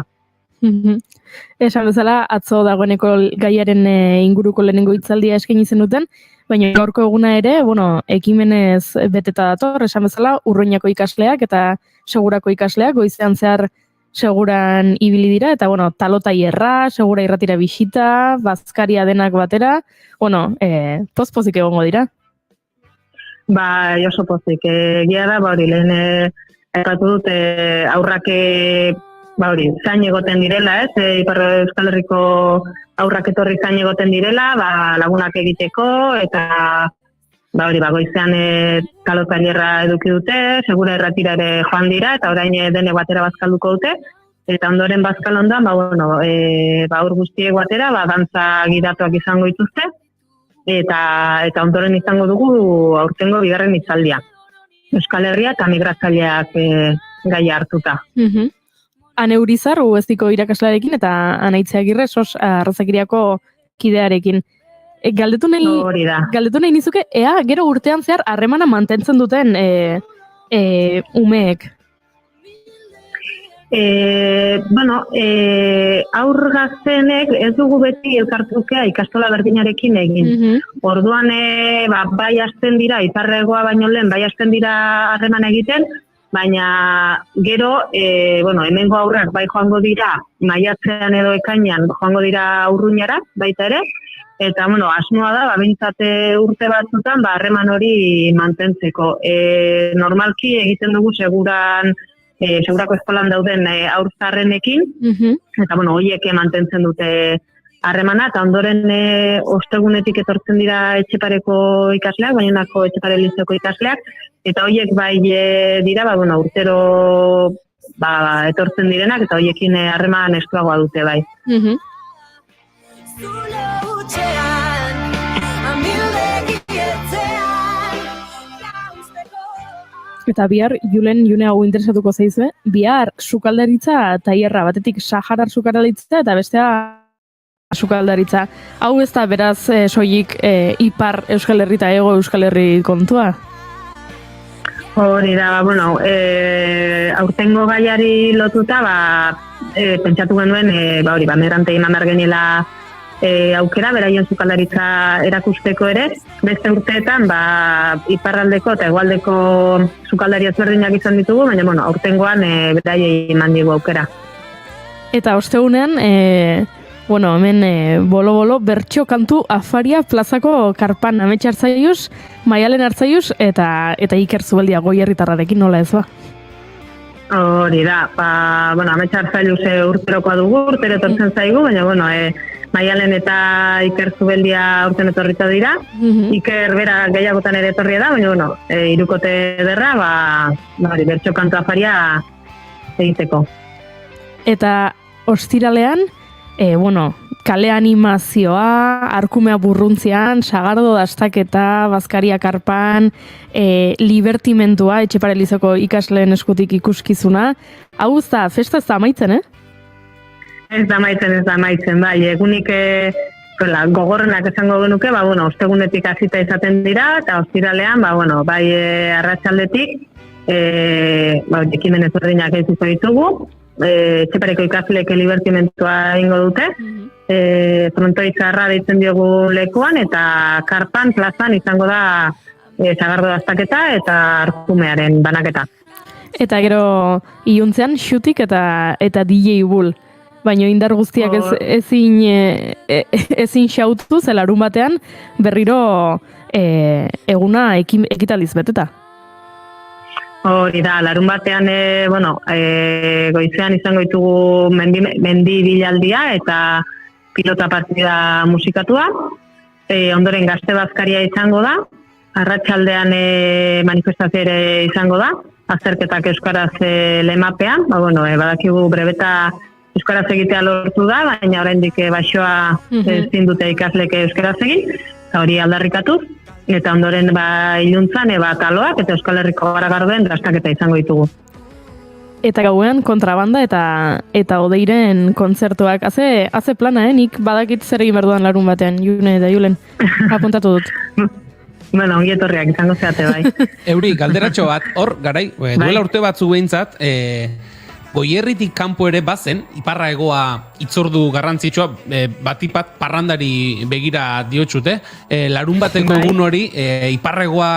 Esan bezala, atzo dagoeneko gaiaren inguruko lehenengo hitzaldia eskaini zenuten, Baina gaurko eguna ere, ekimenez beteta dator, esan bezala, Urruñako ikasleak eta Segurako ikasleak goizean zehar Seguran ibili dira, eta, talotaierra, Segura irratira bisita, bazkaria denak batera, pozik egongo dira. Ba, oso pozik, egia da, lehen aipatu dut aurrak zain egoten direla, Ipar Euskal Herriko aurrak etorri zain egoten direla, lagunak egiteko, eta goizean kalotailerra eduki dute, Segura erratira ere joan dira, eta orain dene batera bazkalduko dute, eta ondoren bazkal ondoan, aur guztiek batera, dantza gidatuak izango dituzte, eta ondoren izango dugu aurtengo bigarren hitzaldia. Euskal Herria eta migratzaileak gaia hartuta. Ane Urizar, UEZiko irakaslearekin, eta Anaitze Agirre, SOS Arrazakiriako kidearekin. Galdetu nahi nizuke, ea gero urtean zehar harremana mantentzen duten umeek? Aur gaztenek ez dugu beti elkartrukea ikastola berdinarekin egin. Orduan, bai hasten dira, iparregoa baino lehen, bai hasten dira harreman egiten, baina gero, hemengo aurrak bai joango dira, maiatzean edo ekainean joango dira Urruñara, baita ere, eta, asmoa da, bintzate urte batzutan, harreman hori mantentzeko. Normalki egiten dugu Segurako eskolan dauden aurtzarrenekin, eta, horiek mantentzen dute harremana, eta ondoren ostegunetik etortzen dira Etxepareko ikasleak, Baionako Etxepare Lizeoko ikasleak, eta horiek bai dira, urtero etortzen direnak, eta horiekin harreman estuagoa dute bai. Eta bihar, June hau interesatuko zaizue, bihar sukaldaritza tailerra, batetik Saharar sukaldaritza eta bestea sukaldaritza. Hau ez da beraz soilik Ipar Euskal Herri eta Hego Euskal Herri kontua? Hori da, aurtengo gaiari lotuta, pentsatu genuen, migrantei eman behar geniela aukera, beraien sukaldaritza erakusteko ere, beste urteetan, iparraldeko eta hegoaldeko sukaldari ezberdinak izan ditugu, baina, aurtengoan beraiei eman digu aukera. Eta ostegunean, hemen bolo-bolo bertso kantu afaria plazako karpan Amets Artzaius, Maialen Artzaius eta Iker Zubeldia Goierritarrarekin nola ez ba? Hori da, Amets Artzaius urterokoa dugu, urtero etortzen zaigu, baina, Maialen eta Iker Zubeldia urten etorrita dira. Iker bera gehiagotan ere etorria da, baina, hirukote derra, bertso kantu afaria egiteko. Eta ostiralean, kale animazioa, arkumea burruntzian, sagardo dastaketa, bazkaria karpan, libertimentua, Etxepare Lizeko ikasleen eskutik ikuskizuna. Hau da, festa ez da amaitzen, Ez da amaitzen, bai, egunik gogorrenak esango genuke, ostegunetik hasita izaten dira, eta ostiralean, bai arratsaldetik, ekimen ezberdinak egituko ditugu, Etxepareko ikasleek libertimentua egingo dute, frontoitzarra deitzen diogu lekuan, eta karpan, plazan izango da sagardo dastaketa eta arkumearen banaketa. Eta gero iluntzean xutik eta DJ Bull. Baina indar guztiak ezin xautu, zelarun batean berriro eguna ekitaliz beteta. Hori da, larun batean, goizean izango ditugu mendi bilaldia eta pilota partida musikatua. Ondoren gazte bazkaria izango da, arratsaldean manifestazio ere izango da, azterketak euskaraz lemapean, badakigu brebeta euskaraz egitea lortu da, baina oraindik baixoa ezin dute ikaslek euskaraz egin, eta hori aldarrikatuz, eta ondoren iluntzan taloak eta Euskal Herriko Garagarduen dastaketa izango ditugu. Eta gauean kontrabanda eta Odeiren kontzertuak. Haze plana, nik badakit zer egin berduan larun batean, June eta Julen, apuntatu dut. Ongi etorriak izango zeate bai. Euri, galderatxo bat, hor, garai, duela urte batzu behintzat, Goierritik kanpo ere bazen, iparra egoa itzordu garrantzitsua, batipat parrandari begira diotxute, larun bateko egun hori, iparregoa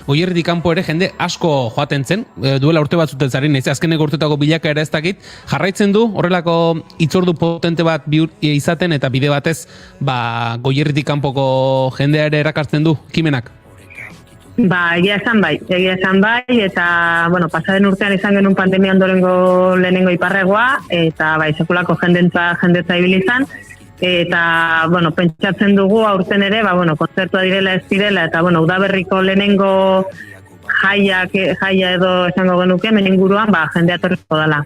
Goierritik kanpo ere jende asko joaten zen, duela urte batzuten zari, naiz azkeneko urtetako bilaka ere ez dakit, jarraitzen du horrelako itzordu potente bat izaten eta bide batez Goierritik kanpoko jendea ere erakartzen du kimenak. Egia esan bai, eta, pasaden urtean izan genuen pandemia ondorengo lehenengo iparregoa, eta sekulako jendetza ibili izan, eta, pentsatzen dugu aurten ere, kontzertua direla ez direla, eta, udaberriko lehenengo jaia edo esango genuke, hemen inguruan, jendea torrezko dela.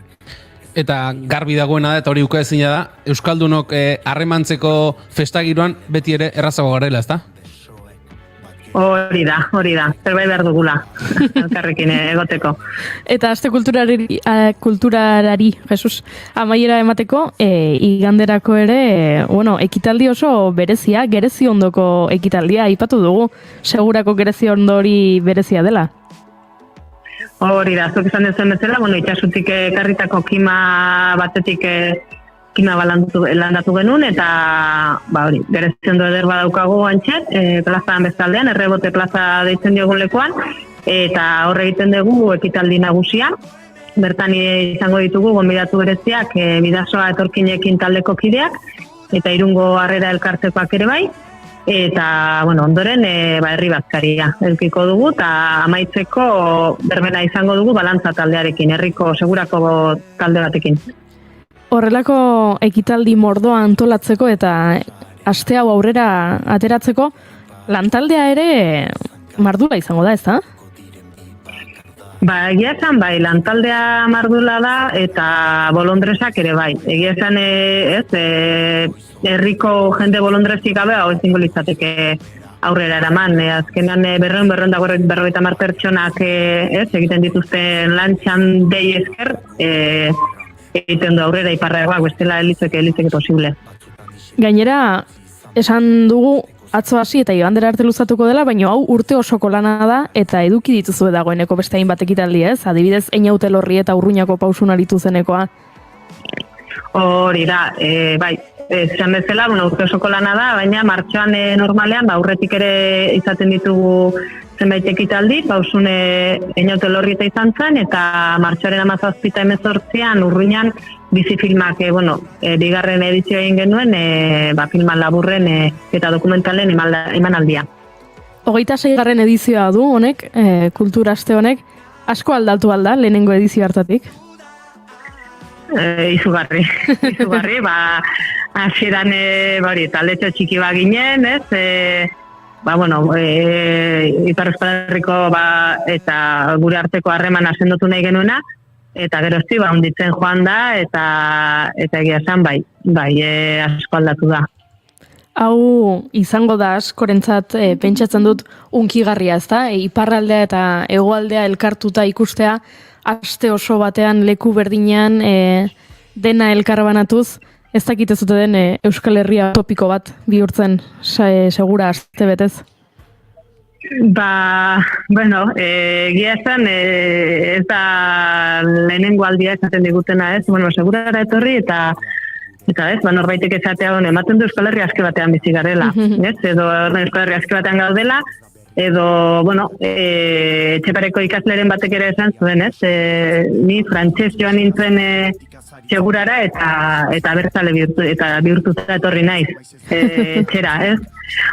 Eta garbi dagoena da, eta hori ukaezina da, Euskaldunok harremantzeko festagiroan beti ere errazago garela, ezta? Hori da, zerbait behar dugula, elkarrekin egoteko. Eta aste kulturarari, Jesus, amaiera emateko, iganderako ere, ekitaldi oso berezia, gerezi ondoko ekitaldia, aipatu dugu, segurako gerezi ondori berezia dela. Hori da, zuk esan dezuen bezala, itxasutik ekarritako kima batetik kima landatu genuen, eta gerezi ondo eder badaukagu antxet, plazan bezaldean, errebote plaza deitzen diogun lekuan, eta horre egiten dugu ekitaldi nagusia. Bertan izango ditugu gonbidatu bereziak bidasoa etorkinekin taldeko kideak, eta Irungo Harrera elkartekoak ere bai, eta ondoren herri bazkaria elkiko dugu, eta amaitzeko berbena izango dugu balantza taldearekin, herriko segurako talde batekin. Horrelako ekitaldi mordoa antolatzeko eta aste hau aurrera ateratzeko, lantaldea ere mardula izango da, ez da? Egia esan bai, lantaldea mardula da eta bolondresak ere bai. Egia esan herriko jende bolondresik gabe hau ezingo litzateke aurrera eraman. Azkenean berrogeita hamar pertsonak egiten dituzten lantxan dei esker, egiten du aurrera iparregoak, bestela elitzeke posible. Gainera, esan dugu atzo hasi eta igandera arte luzatuko dela, baina hau urte osoko lana da eta eduki dituzue dagoeneko beste hainbat ekitaldi, ez? Adibidez, Einaute Lorri eta Urruñako pausun aritu zenekoa. Hori da, bai, esan bezala, urte osoko lana da, baina martxoan normalean, aurretik ere izaten ditugu zenbait ekitaldi, pausune Einaute Lorri eta izan zen, eta martxoaren 17-18an Urruñan bizifilmak, bigarren edizioa egin genuen, filman laburren eta dokumentalen emanaldia. 26. edizioa du honek, kultura aste honek, asko aldatu alda lehenengo edizio hartatik? Izugarri, hasieran taldetxo txiki baginen, ez? Ipar Euskal Herriko eta gure arteko harremana sendotu nahi genuena, eta gerozti handitzen joan da, eta egia esan bai, asko aldatu da. Hau izango da askorentzat pentsatzen dut unkigarria, ezta? Iparraldea eta hegoaldea elkartuta ikustea, aste oso batean leku berdinean dena elkarbanatuz, ez dakit ez dute den Euskal Herria topiko bat bihurtzen segura aste betez? Egia esan ez da lehenengo aldia esaten digutena, ez? Segurara etorri eta norbaitek esatea ematen du Euskal Herria aske batean bizi garela, ez? Edo Euskal Herria aske batean gaudela, edo, Etxepareko ikasleren batek ere esan zuen, ez? Ni frantses joan nintzen segurara eta bertzale bihurtuta etorri naiz etxera, ez?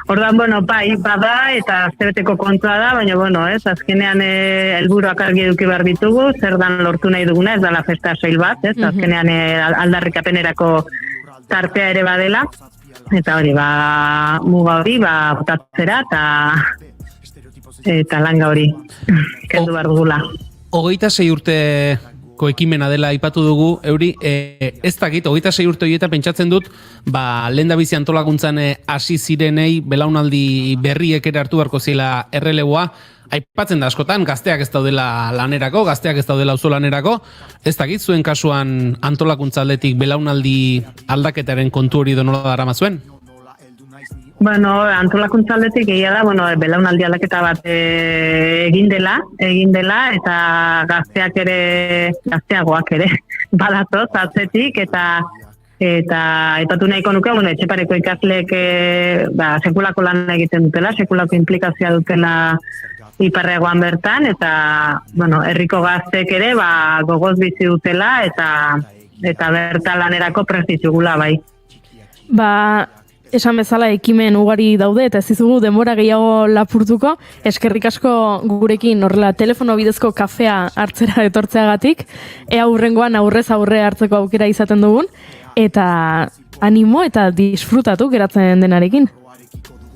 Orduan, bai, bada eta aztebeteko kontua da, baina, ez? Azkenean helburuak argi eduki behar ditugu, zer dan lortu nahi duguna, ez dala festa soil bat, ez? Azkenean aldarrikapenerako tartea ere badela, eta hori, muga hori, botatzera eta langa hori kendu behar dugula. 26 urteko ekimena dela aipatu dugu, Euri, ez dakit, 26 urte horietan pentsatzen dut, lehendabizi antolakuntzan hasi zirenei belaunaldi berriek ere hartu beharko zela erreleboa, aipatzen da askotan, gazteak ez daudela lanerako, gazteak ez daudela auzolanerako, ez dakit, zuen kasuan antolakuntza aldetik belaunaldi aldaketaren kontu hori nola darama zuen? Antolakuntza aldetik egia da, belaunaldi aldaketa bat egin dela, eta gazteagoak ere badatoz atzetik eta aipatu nahiko nuke, Etxepareko ikasleek sekulako lan egiten dutela, sekulako implikazioa dutela iparregoan bertan, eta herriko gaztek ere gogoz bizi dutela eta bertan lanerako prest ditugula bai. Esan bezala ekimen ugari daude eta ez dizugu denbora gehiago lapurtuko, eskerrik asko gurekin horrela telefono bidezko kafea hartzera etortzeagatik, ea hurrengoan aurrez aurre hartzeko aukera izaten dugun, eta animo eta disfrutatu geratzen denarekin.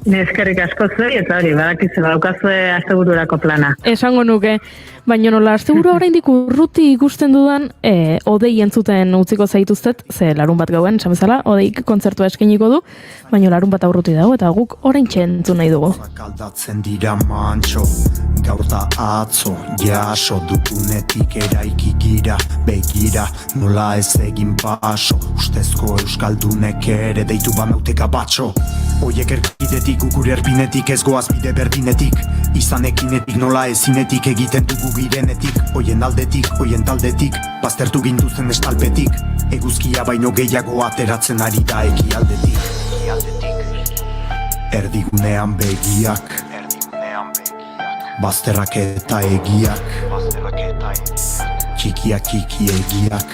Eskerrik asko zuei eta hori, badakizu daukazue astebururako plana. Esango nuke, baina nola asteburua oraindik urruti ikusten dudan, Odei entzuten utziko zaituztet, ze larun bat gauen, esan bezala, Odeik kontzertua eskainiko du, baina larun bat aurruti dago eta guk oraintxe entzun nahi dugu. Aldatzen dira mantxo, gaur da atzo, jaso dugunetik eraiki gira, begira, nola ez egin paso, ustezko euskaldunek ere deitu bameuteka batxo. Oiek erkidetik, gure erpinetik, ez goaz bide berdinetik, izan ekinetik, nola ezinetik, egiten dugu girenetik, oien aldetik, oien taldetik, baztertu ginduzen estalpetik, eguzkia baino gehiago ateratzen ari da ekialdetik. Erdigunean begiak, bazterrak eta egiak, txikiak txiki egiak,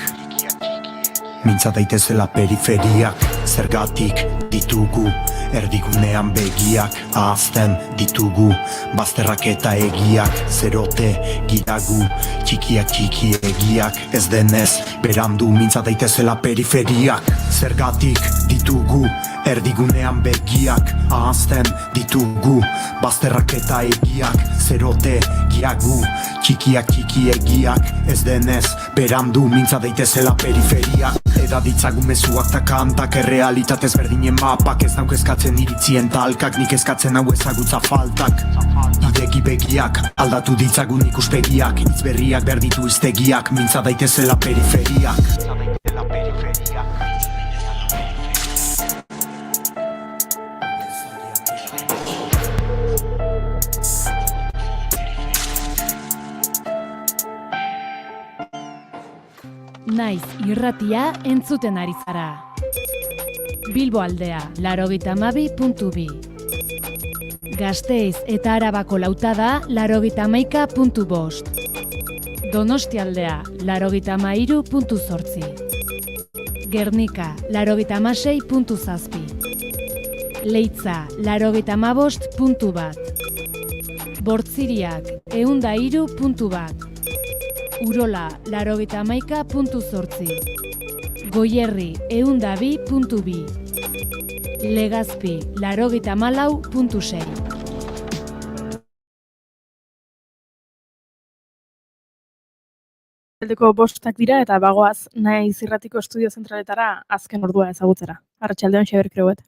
mintza daitezela periferiak, zergatik ditugu, erdigunean begiak, ahazten ditugu, bazterrak eta egiak, zerote giragu, txikiak txiki egiak, ez denez, berandu mintza daitezela periferiak, zergatik ditugu, erdigunean begiak, ahazten ditugu, bazterrak eta egiak, zerote giragu, txikiak txiki egiak, ez denez, berandu mintza daitezela periferiak, edaditzagu mezuak ta kantak, errealitatez berdinen mapak, ez nauk eskatzen iritzien talkak, nik eskatzen hau ezagutza faltak. Ideki begiak, aldatu ditzagun ikuspegiak, hitz berriak berditu iztegiak, mintza daitezela periferiak. Naiz irratia entzuten ari zara. Bilbo aldea, 92.2. Gasteiz eta Arabako lautada, 91.5. Donostia aldea, 93.8. Gernika, 96.7. Leitza, 95.1. Bortziriak, 103.1. Urola, 91.8. Goierri, 102.2. Legazpi, 94.6. Eldeko bostak dira eta bagoaz Naiz irratiko estudio zentraletara azken ordua ezagutzera. Arratsaldeon Xabier Creuet.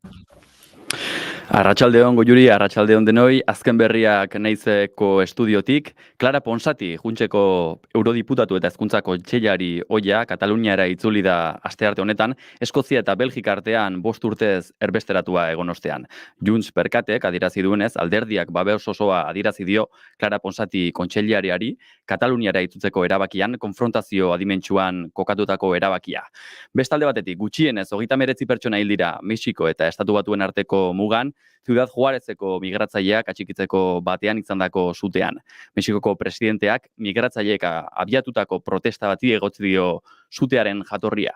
Arratsaldeon Goiuri, arratsaldeon denoi, azken berriak Naizeko estudiotik, Clara Ponsati, Juntzeko eurodiputatu eta hezkuntza kontseilari ohia, Kataluniara itzuli da astearte honetan, Eskozia eta Belgika artean 5 urtez erbesteratua egon ostean. Junts Perkatek adierazi duenez, alderdiak babes osoa adierazi dio Clara Ponsati kontseilariari, Kataluniara itzultzeko erabakian, konfrontazio adimentsuan kokatutako erabakia. Bestalde batetik, gutxienez 39 pertsona hil dira Mexiko eta Estatu Batuen arteko mugan, Ciudad Juarezeko migratzaileak atxikitzeko batean izandako sutean. Mexikoko presidenteak migratzaileek abiatutako protesta bati egotzi dio sutearen jatorria.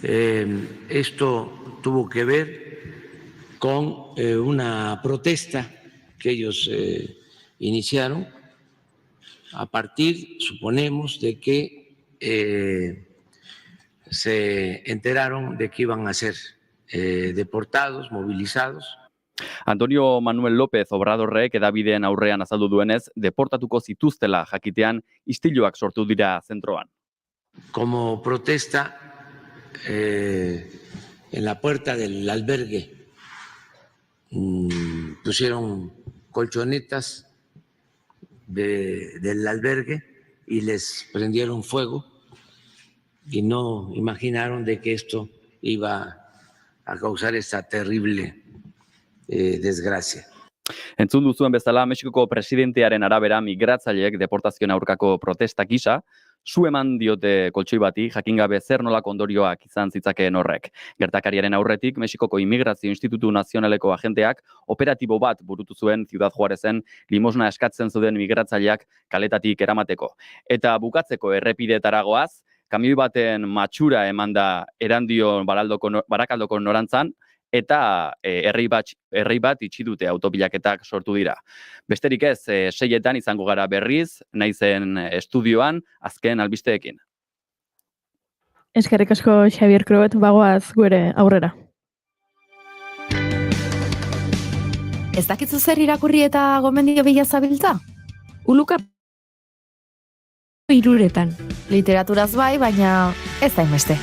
Esto tuvo que ver con una protesta que ellos iniciaron a partir, suponemos, de que se enteraron de que iban a ser deportados, movilizados. Antonio Manuel López Obradorrek hedabideen aurrean azaldu duenez, deportatuko zituztela jakitean istiluak sortu dira zentroan. Como protesta en la puerta del albergue pusieron colchonetas del albergue y les prendieron fuego y no imaginaron de que esto iba a causar esta terrible desgracia. Entzun duzuen bezala, Mexikoko presidentearen arabera migratzaileek deportazioen aurkako protesta gisa Zu eman diote koltxoi bati, jakin gabe zer nolako ondorioak izan zitzakeen horrek. Gertakariaren aurretik, Mexikoko Immigrazio Institutu Nazionaleko agenteak operatibo bat burutu zuen Ciudad Juarezen limosna eskatzen zuten migratzaileak kaletatik eramateko. Eta bukatzeko errepideetara goaz, kamioi baten matxura eman da Erandio Barakaldoko norantzan, eta herri bat itxi dute autopilaketak sortu dira. Besterik ez, 6etan izango gara berriz, naizen estudioan, azken albisteekin. Eskerrik asko Xabier Krobet, bagoaz gure aurrera. Ez dakitzu zer irakurri eta gomendio bila zabiltza? Uluka 3 Literaturaz bai, baina ez da inbeste.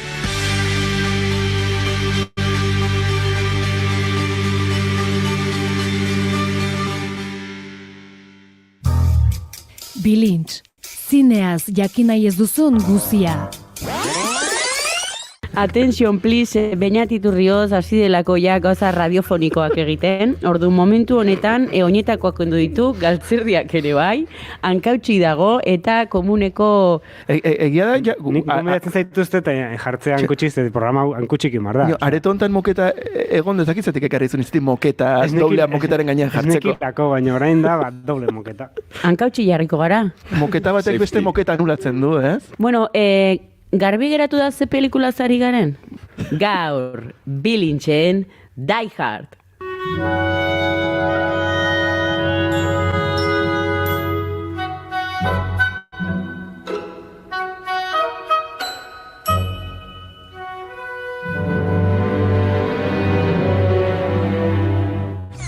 Bilintz, zineaz jakin nahi ez duzun guzia. Attention please, Beñat Iturrioz hasi delako ja gauza radiofonikoak egiten. Ordu momentu honetan oinetakoak kendu ditu, galtzerdiak ere bai, hankautsi dago eta komuneko... Egia da, nik gomendatzen zaituzte eta jartzea hankutsi, programa hankutxik imar da. Areto hontan moketa egon dezakitzatik ekarri zuen izti moketa, doblea moketaren gainean jartzeko. Ez nekitako, baina orain da, doble moketa. Hankautsi jarriko gara. Moketa batek beste moketa anulatzen du, ez? Bueno, garbi geratu da ze pelikula zari garen? Gaur, Bilintzen, Die Hard.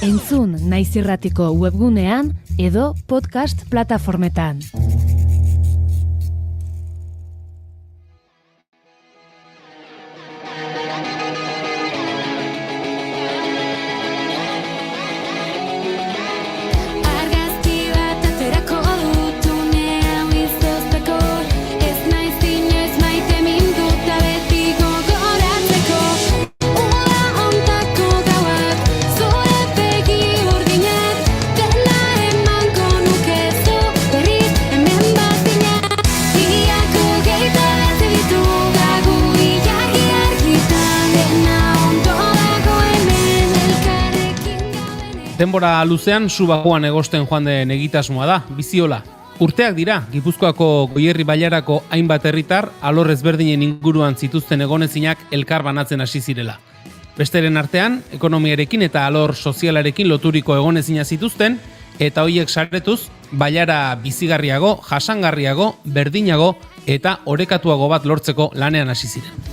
Entzun Naiz Irratiko webgunean edo podcast plataformetan. Denbora luzean subagoan egosten joan den egitasmoa da, biziola. Urteak dira, Gipuzkoako Goierri bailarako hainbat herritar alor ezberdinen inguruan zituzten egonezinak elkar banatzen hasi zirela. Besteren artean, ekonomiarekin eta alor sozialarekin loturiko egonezina zituzten, eta hoiek saretuz, bailara bizigarriago, jasangarriago, berdinago eta orekatuago bat lortzeko lanean hasi ziren.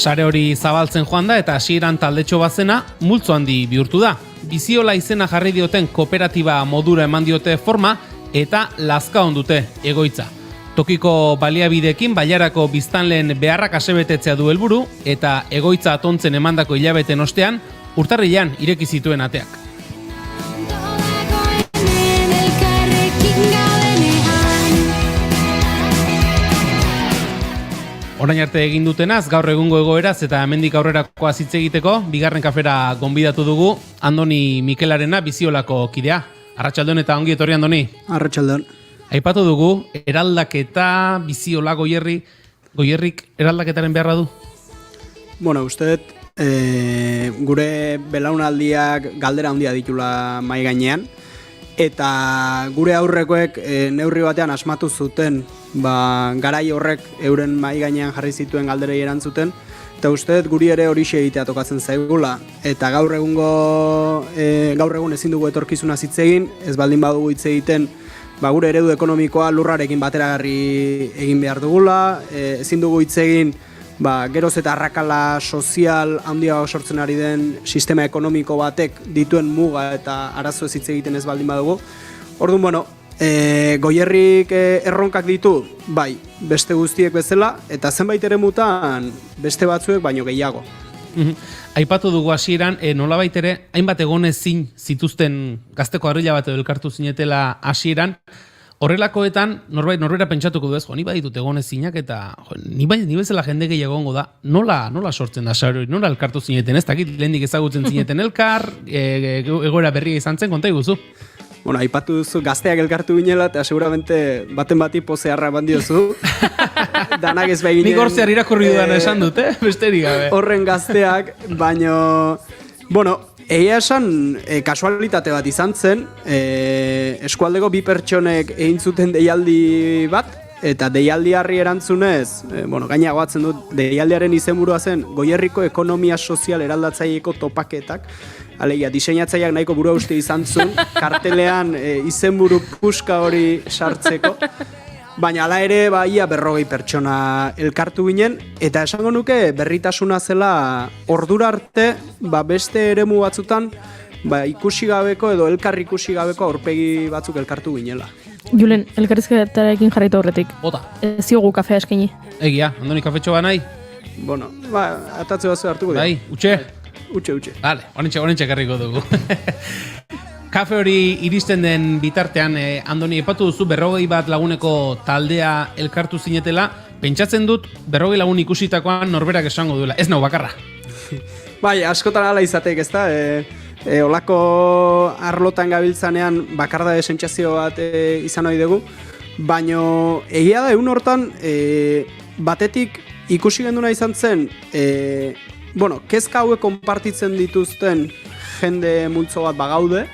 Sare hori zabaltzen joan da eta hasieran taldetxo bazena multzo handi bihurtu da. Biziola izena jarri dioten kooperatiba modura eman diote forma eta lazkaon dute egoitza. Tokiko baliabideekin bailarako biztanleen beharrak asebetetzea du helburu eta egoitza atontzen emandako hilabeten ostean urtarrilean ireki zituen ateak. Orain arte egin dutenaz, gaur egungo egoeraz eta hemendik aurrerakoa hitz egiteko, bigarren kafera gonbidatu dugu Andoni Mikelarena, Biziolako kidea. Arratsaldeon eta ongi etorri Andoni. Arratsaldeon. Aipatu dugu, eraldaketa, Biziola, Goierrik eraldaketaren beharra du? Bueno, uste dut, gure belaunaldiak galdera handia ditula mai gainean, eta gure aurrekoek neurri batean asmatu zuten, garai horrek euren mai gainean jarri zituen galderei erantzuten, eta uste dut guri ere horixe egitea tokatzen zaigula, eta gaur egun ezin dugu etorkizuna hitz egin, ez baldin badugu hitz egiten, gure eredu ekonomikoa lurrarekin bateragarri egin behar dugula, ezin dugu hitz egin geroz eta arrakala sozial handiago sortzen ari den sistema ekonomiko batek dituen muga eta arazo ez hitz egiten ez baldin badugu. Orduan, bueno, Goierrik erronkak ditu, bai, beste guztiek bezala, eta zenbait eremutan beste batzuek baino gehiago. Aipatu dugu hasieran, nolabait ere, hainbat egonezin zituzten gazteko harrila bat edo elkartu zinetela hasieran, horrelakoetan norbera pentsatuko du ez, ni baditut egon ezinak eta ni bezala jende gehiago egongo da, nola sortzen da sare hori, nola elkartu zineten, ez dakit lehendik ezagutzen zineten elkar, egoera berria izan zen, konta iguzu. Bueno, aipatu duzu gazteak elkartu ginela eta seguramente baten bati pozearra bandiozu. Danak ez behinen... Nik hortzear irakurri dudan esan dute, besterik gabe. Horren gazteak, baino... Bueno, egia esan kasualitate bat izan zen, eskualdeko bi pertsonek egin zuten deialdi bat, eta deialdiarri erantzunez, gaina goatzen dut, deialdiaren izenburua zen Goierriko ekonomia sozial eraldatzaileeko topaketak. Alegia, diseinatzaileak nahiko burua uste izan zuen, kartelean izenburu puska hori sartzeko. Baina hala ere, ia 40 pertsona elkartu ginen, eta esango nuke berritasuna zela ordura arte, beste eremu batzutan, ikusi gabeko edo elkar ikusi gabeko aurpegi batzuk elkartu ginela. Julen, elkarrizketarekin jarraitu horretik. Bota. Ziogu kafea eskaini. Egia, Andoni kafetxo ba nahi? Bueno, atatze batzu hartuko. Bai, utxe? Utxe. Vale, honentxe garriko dugu. Kafe hori iristen den bitartean, Andoni, epatu duzu 40 bat laguneko taldea elkartu zinetela, pentsatzen dut 40 lagun ikusitakoan norberak esango duela, ez nau bakarra. Bai, askotan ala izatek, ezta? Olako arlotan gabiltzanean bakarda sentsazio bat izan ohi dugu, baino egia da egun hortan batetik ikusi genduna izan zen, kezka hauek konpartitzen dituzten jende multzo bat bagaude,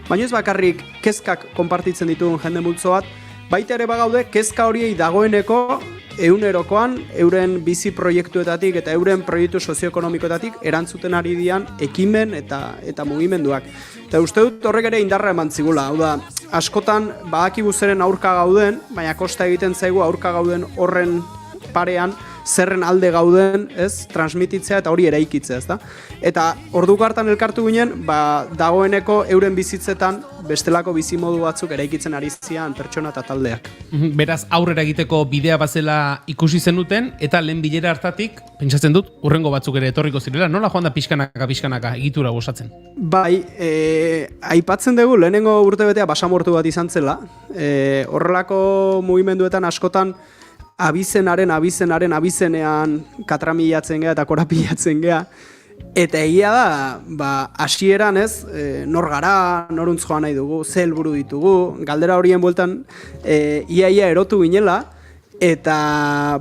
baina ez bakarrik kezkak konpartitzen ditugun jende multzo bat, baita ere bagaude kezka horiei dagoeneko egunerokoan euren bizi proiektuetatik eta euren proiektu sozioekonomikoetatik erantzuten ari dian ekimen eta mugimenduak. Eta uste dut horrek ere indarra eman zigula, hau da, askotan badakigu zeren aurka gauden, baina kosta egiten zaigu aurka gauden horren parean, zerren alde gauden, ez, transmititzea eta hori eraikitzea, ez da? Eta orduko hartan elkartu ginen, dagoeneko euren bizitzetan bestelako bizimodu batzuk eraikitzen ari zian pertsona eta taldeak. Beraz, aurrera egiteko bidea bazela ikusi zenuten, eta lehen bilera hartatik, pentsatzen dut, urrengo batzuk ere etorriko zirela, nola joan da pixkanaka egitura gozatzen? Bai, aipatzen dugu, lehenengo urtebetea basamortu bat izan zela, horrelako mugimenduetan askotan, abizenean katramilatzen gea eta korapilatzen gea. Eta egia da, hasieran ez, nor gara, noruntz joan nahi dugu, ze helburu ditugu, galdera horien bueltan ia erotu ginela, eta,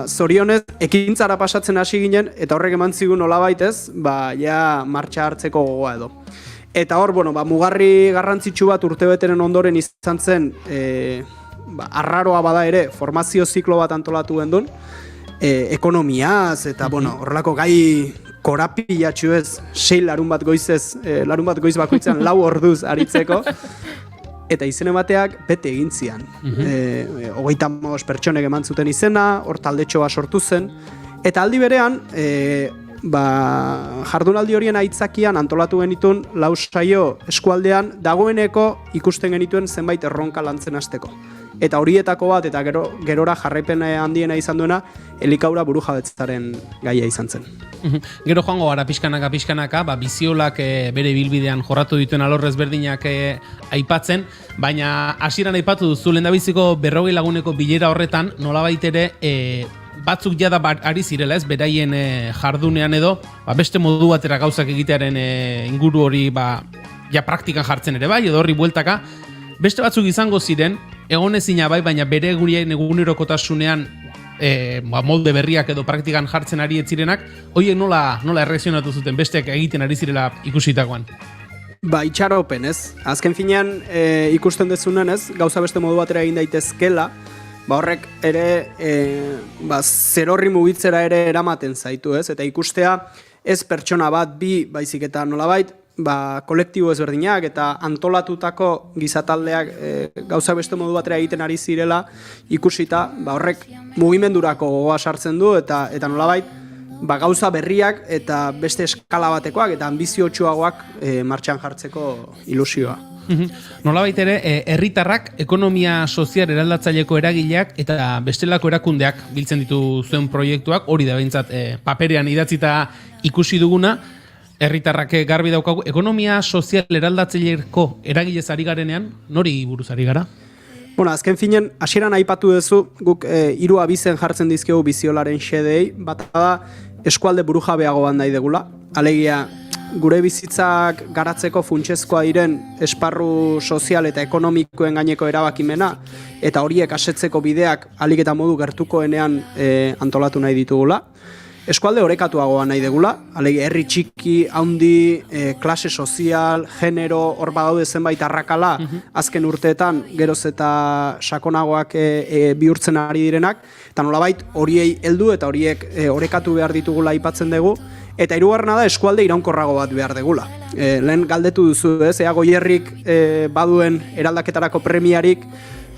zorionez, ekintzara pasatzen hasi ginen, eta horrek eman zigun nolabait ez, ja martxa hartzeko gogoa edo. Eta hor, mugarri garrantzitsu bat urtebeteren ondoren izan zen, arraroa bada ere, formazio ziklo bat antolatu gendun, ekonomiaz, eta horrelako gai korapilatxu ez, 6 larun bat goiz bakoitzan 4 orduz aritzeko, eta izene bateak bete egin zian. 35 pertsonek eman zuten izena, hor taldetxo bat sortu zen, eta aldi berean, jardunaldi horien aitzakian antolatu genituen 4 saio eskualdean dagoeneko ikusten genituen zenbait erronka lantzen hasteko. Eta horietako bat, eta gerora jarraipen handiena izan duena, elikaura burujabetzaren gaia izan zen. Gero joango gara pixkanaka, biziolak bere bilbidean jorratu dituen alorrez berdinak aipatzen, baina hasieran aipatu duzu lehendabiziko 40 laguneko bilera horretan, nolabait ere batzuk jada ari zirela ez, beraien jardunean edo, beste modu batera gauzak egitearen inguru hori praktikan jartzen ere bai, edo horri bueltaka, beste batzuk izango ziren, egonezina bai, baina bere gurien egunerokotasunean molde berriak edo praktikan jartzen ari etzirenak, horiek nola erreakzionatu zuten besteak egiten ari zirela ikusitakoan? Itxaropen ez, azken finean ikusten dezunen ez, gauza beste modu batera egin daitezkela, horrek ere zerorri mugitzera ere eramaten zaitu ez, eta ikustea ez pertsona bat, bi baizik eta nolabait, kolektibo ezberdinak eta antolatutako gizataldeak gauza beste modu batera egiten ari zirela ikusita, horrek mugimendurako gogoa sartzen du eta nolabait gauza berriak eta beste eskala batekoak eta anbiziotsuagoak martxan jartzeko ilusioa. Nolabait ere, herritarrak ekonomia sozial eraldatzaileko eragileak eta bestelako erakundeak biltzen ditu zuen proiektuak, hori da behintzat paperean idatzita ikusi duguna, herritarrak garbi daukagu, ekonomia sozial eraldatzaileko eragilez ari garenean, nori buruz ari gara? Bueno, azken finen, hasieran aipatu duzu, guk 3 abizen jartzen dizkiogu biziolaren xedei, bat da eskualde burujabeagoan nahi degula. Alegia, gure bizitzak garatzeko funtsezkoa diren esparru sozial eta ekonomikoen gaineko erabakimena, eta horiek asetzeko bideak ahalik eta modu gertukoenean antolatu nahi ditugula. Eskualde orekatuagoa nahi degula, alegia herri txiki, handi, klase sozial, genero, hor badaude zenbait arrakala, azken urteetan geroz eta sakonagoak bihurtzen ari direnak, eta nolabait horiei heldu eta horiek orekatu behar ditugula aipatzen dugu, eta hirugarrena da eskualde iraunkorrago bat behar degula. Lehen galdetu duzu, ea Goierrik baduen eraldaketarako premiarik.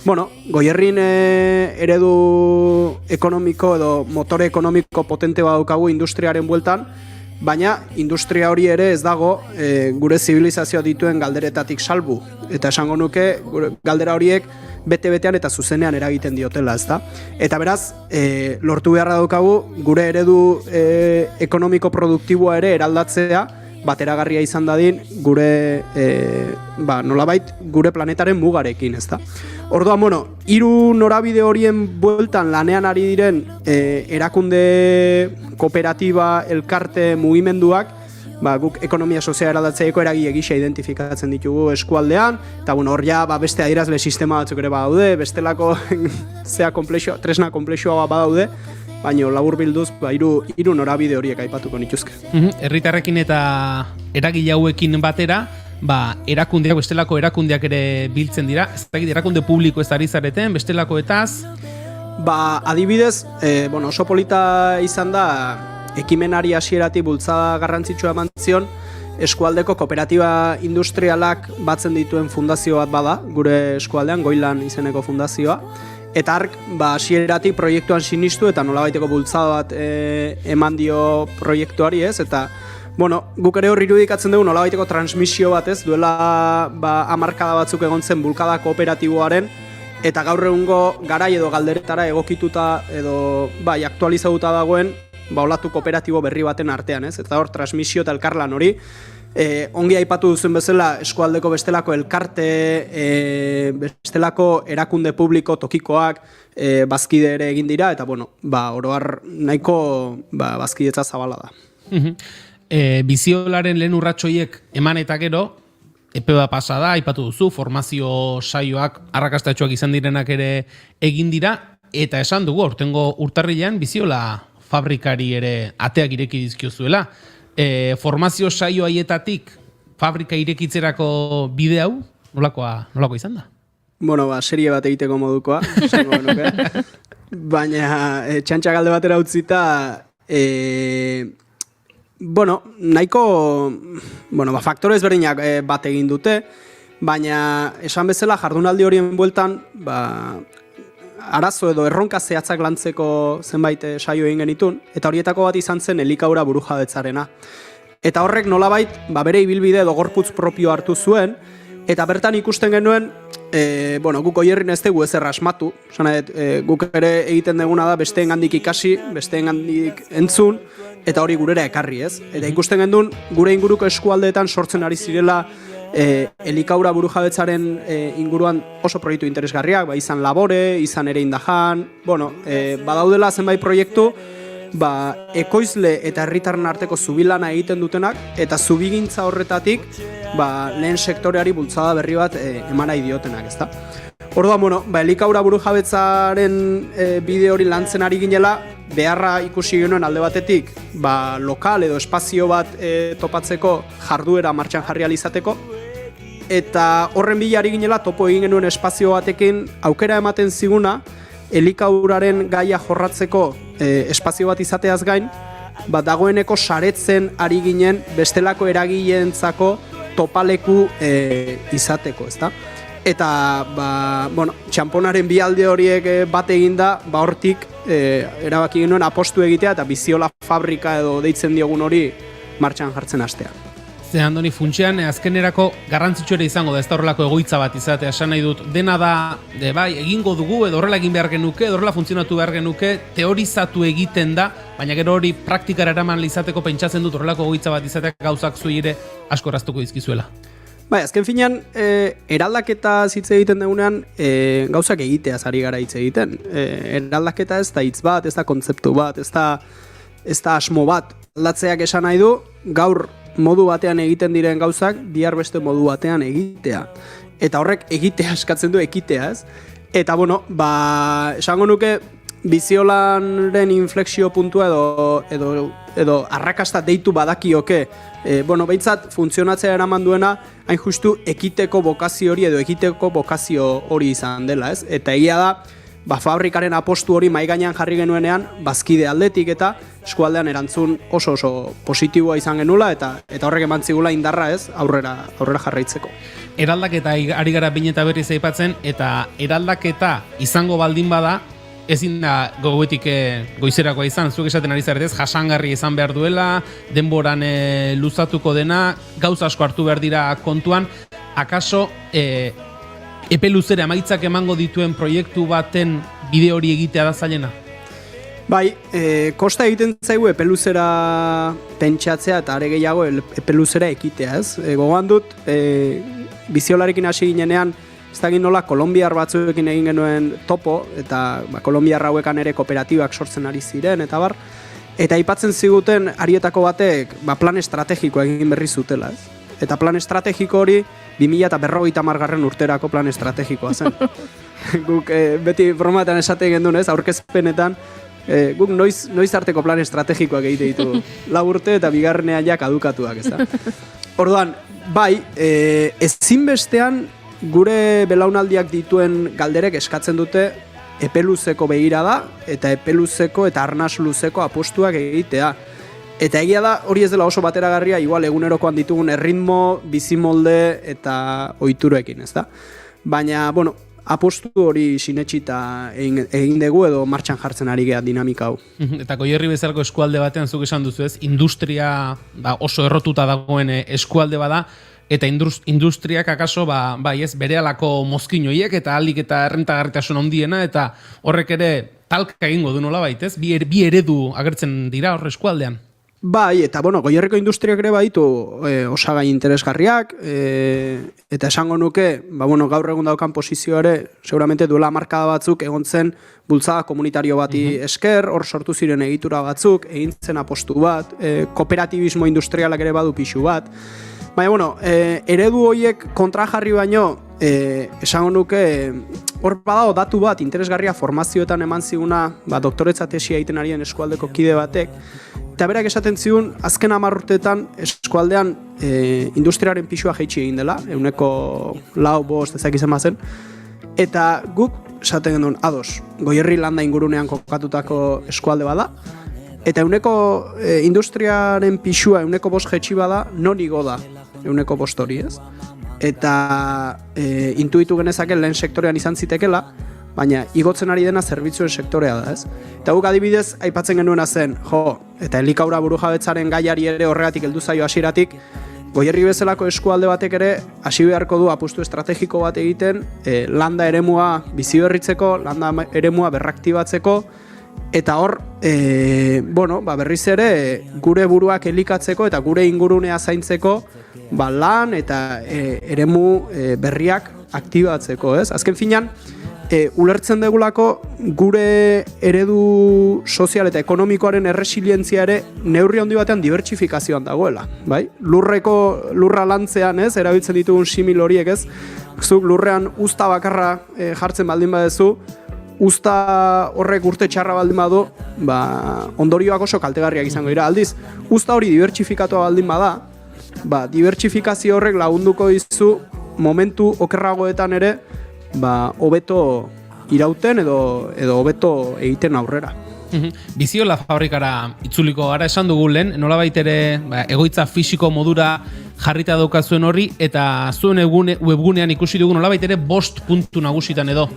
Bueno, Goierrin eredu ekonomiko edo motore ekonomiko potente badaukagu industriaren bueltan, baina industria hori ere ez dago gure zibilizazioa dituen galderetatik salbu. Eta esango nuke galdera horiek bete-betean eta zuzenean eragiten diotela, ezta? Eta beraz, lortu beharra daukagu gure eredu ekonomiko produktiboa ere eraldatzea, bateragarria izan dadin gure nolabait gure planetaren mugarekin, ezta? Orduan, bueno, 3 norabide horien bueltan lanean ari diren erakunde, kooperatiba, elkarte, mugimenduak, guk ekonomia soziala eraldatzeeko eragile gisa identifikatzen ditugu eskualdean, eta bueno, hor ja beste adierazle sistema batzuk ere badaude, bestelako tresna konplexua badaude, baina laburbilduz 3 norabide horiek aipatuko nituzke. Herritarrekin eta eragile hauekin batera, erakundeak, bestelako erakundeak ere biltzen dira. Ez dakit erakunde publiko ez ari zareten, bestelakoetaz? Adibidez, oso polita izan da, ekimenari hasieratik bultzada garrantzitsua eman zion, eskualdeko kooperatiba industrialak batzen dituen fundazio bat bada, gure eskualdean, Goilan izeneko fundazioa. Eta ark, hasieratik proiektuan sinistu eta nolabaiteko bultzada bat eman dio proiektuari, ez? Eta, guk ere hor irudikatzen dugu nolabaiteko transmisio bat, ez? Duela hamarkada batzuk egon zen bulkada kooperatiboaren, eta gaur egungo garai edo galderetara egokituta edo aktualizatuta dagoen olatu kooperatibo berri baten artean, ez? Eta hor transmisio eta elkarlan hori, ongi aipatu duzen bezala eskualdeko bestelako elkarte, bestelako erakunde publiko tokikoak bazkide ere egin dira, eta oroar nahiko bazkidetza zabala da. Biziolaren lehen urratxoiek eman eta gero, epe bat pasada, aipatu duzu, formazio saioak arrakastatxoak izan direnak ere egin dira, eta esan dugu, aurtengo urtarrilean Biziola fabrikari ere ateak ireki dizkiozuela. Formazio saio haietatik fabrika irekitzerako bide hau, nolako izan da? Serie bat egiteko modukoa, esango genuke. Baina, txantxa galde batera utzita, nahiko, faktore ezberdinak bat egin dute, baina esan bezala jardunaldi horien bueltan, arazo edo erronka zehatzak lantzeko zenbait saio egin genitun, eta horietako bat izan zen elikaura burujabetzarena. Eta horrek nolabait, bere ibilbide edo gorputz propio hartu zuen, eta bertan ikusten genuen, guk Goierrin ez dugu ezer asmatu, guk ere egiten deguna da besteengandik ikasi, besteengandik entzun, eta hori gurera ekarri, ez? Eta ikusten genuen, gure inguruko eskualdeetan sortzen ari zirela elikaura burujabetzaren inguruan oso proiektu interesgarriak, izan Labore, izan ere Indajan, badaudela zenbait proiektu, ekoizle eta herritarren arteko zubilana egiten dutenak, eta zubigintza horretatik lehen sektoreari bultzada berri bat eman nahi diotenak, ezta? Orduan, elikaura burujabetzaren bide hori lantzen ari ginela, beharra ikusi genuen alde batetik, lokal edo espazio bat topatzeko jarduera martxan jarri alizateko, eta horren bila ari ginela topo egin genuen espazio batekin aukera ematen ziguna, elikauraren gaia jorratzeko espazio bat izateaz gain, dagoeneko saretzen ari ginen bestelako eragileentzako topaleku izateko, ezta? Eta, txamponaren bi alde horiek bat eginda, hortik erabaki genuen apostu egitea eta Biziola fabrika edo deitzen diogun hori martxan jartzen hastea. Ze Andoni, funtsean azkenerako garrantzitsu ere izango da, ez da horrelako egoitza bat izatea, esan nahi dut, dena da, egingo dugu, edo horrela egin behar genuke, edo horrela funtzionatu behar genuke, teorizatu egiten da, baina gero hori praktikara eraman izateko pentsatzen dut horrelako egoitza bat izateak gauzak zuei ere asko erraztuko dizkizuela. Azken finean, eraldaketa hitz egiten dugunean, gauzak egiteaz ari gara hitz egiten. Eraldaketa ez da hitz bat, ez da kontzeptu bat, ez da asmo bat. Aldatzeak esan nahi du, gaur modu batean egiten diren gauzak, bihar beste modu batean egitea. Eta horrek egitea eskatzen du ekitea, ez? Eta, esango nuke, Biziolanren inflexio puntua edo arrakasta deitu badakioke, behintzat funtzionatzea eraman duena, hain justu ekiteko bokazio hori edo ekiteko bokazio hori izan dela, ez? Eta egia da, fabrikaren apostu hori mahai gainean jarri genuenean, bazkide aldetik eta eskualdean erantzun oso positiboa izan genula eta horrek eman zigula indarra, ez? Aurrera jarraitzeko. Eraldaketa ari gara behin eta berriz aipatzen, eta eraldaketa izango baldin bada, ezin da gogoetik goizerakoa izan, zuek esaten ari zaretez, jasangarri izan behar duela, denboran luzatuko dena, gauza asko hartu behar dira kontuan, akaso epe luzera emaitzak emango dituen proiektu baten bide hori egitea da zailena? Bai, kosta egiten zaigu epe luzera pentsatzea eta are gehiago epe luzera ekitea, ez? Gogoan dut, biziolarekin hasi ginenean, ez da nola kolombiar batzuekin egin genuen topo, eta kolombiar hauekan ere kooperatibak sortzen ari ziren, eta bar. Eta aipatzen ziguten arietako batek plan estrategikoa egin berri zutela, ez? Eta plan estrategiko hori 2050 urterako plan estrategikoa zen. Guk beti bromaetan esate gendun, ez? Aurkezpenetan, guk noiz arteko plan estrategikoak egite ditu 4 urte eta bigarrenean ja kadukatuak, ez da? Orduan, bai, ezinbestean gure belaunaldiak dituen galderek eskatzen dute epeluzeko begirada eta epeluzeko eta arnas luzeko apostuak egitea. Eta egia da hori ez dela oso bateragarria igual egunerokoan ditugun erritmo, bizimolde eta ohiturekin, ez da? Baina, apostu hori sinetsita egin dugu edo martxan jartzen ari gea dinamika hau. Eta Goierri bezalako eskualde batean zuk esan duzu, ez? Industria oso errotuta dagoen eskualde bada, eta industriak akaso berehalako mozkin horiek eta ahalik eta errentagarritasun handiena, eta horrek ere talka egingo du nolabait, ez? Bi eredu agertzen dira hor eskualdean. Bai, eta Goierriko industriak ere baditu osagai interesgarriak, eta esango nuke, gaur egun daukan posizio ere, seguramente duela markada batzuk egon zen bultzada komunitario bati esker, hor sortu ziren egitura batzuk, egin zen apostu bat, kooperatibismo industrialak ere badu pixu bat. Baina, eredu horiek kontra jarri baino, esango nuke, hor badago datu bat, interesgarria formazioetan eman ziguna, doktoretza tesia egiten arien eskualdeko kide batek, eta berak esaten zigun, azken 10 urteetan eskualdean industriaren pixua jaitsi egin dela, 4-5 ezakizen bazen, eta guk esaten genuen, ados, Goierri landa ingurunean kokatutako eskualde bada, eta industriaren pixua 5 jaitsi bada, non igo da 5 hori, ez? Eta intuitu genezake lehen sektorean izan zitekela, baina igotzen ari dena zerbitzuen sektorea da, ez? Eta guk adibidez, aipatzen genuena zen, eta elikaura burujabetzaren gaiari ere horregatik heldu zaio hasieratik, Goierri bezalako eskualde batek ere hasi beharko du apustu estrategiko bat egiten, landa eremua biziberritzeko, landa eremua berraktibatzeko, eta hor, berriz ere gure buruak elikatzeko eta gure ingurunea zaintzeko lan eta eremu berriak aktibatzeko, ez? Azken finean, ulertzen degulako gure eredu sozial eta ekonomikoaren erresilientzia ere neurri handi batean dibertsifikazioan dagoela, bai? Lurra lantzean, ez? Erabiltzen ditugun simil horiek, ez? Zuk lurrean uzta bakarra jartzen baldin badezu, uzta horrek urte txarra baldin badu, ondorioak oso kaltegarriak izango dira. Aldiz, uzta hori dibertsifikatua baldin bada, dibertsifikazio horrek lagunduko dizu momentu okerragoetan ere, hobeto irauten edo hobeto egiten aurrera. Biziola fabrikara itzuliko gara esan dugu lehen, nolabait ere egoitza fisiko modura jarrita daukazuen horri, eta zuen webgunean ikusi dugu nolabait ere 5 puntu nagusitan edo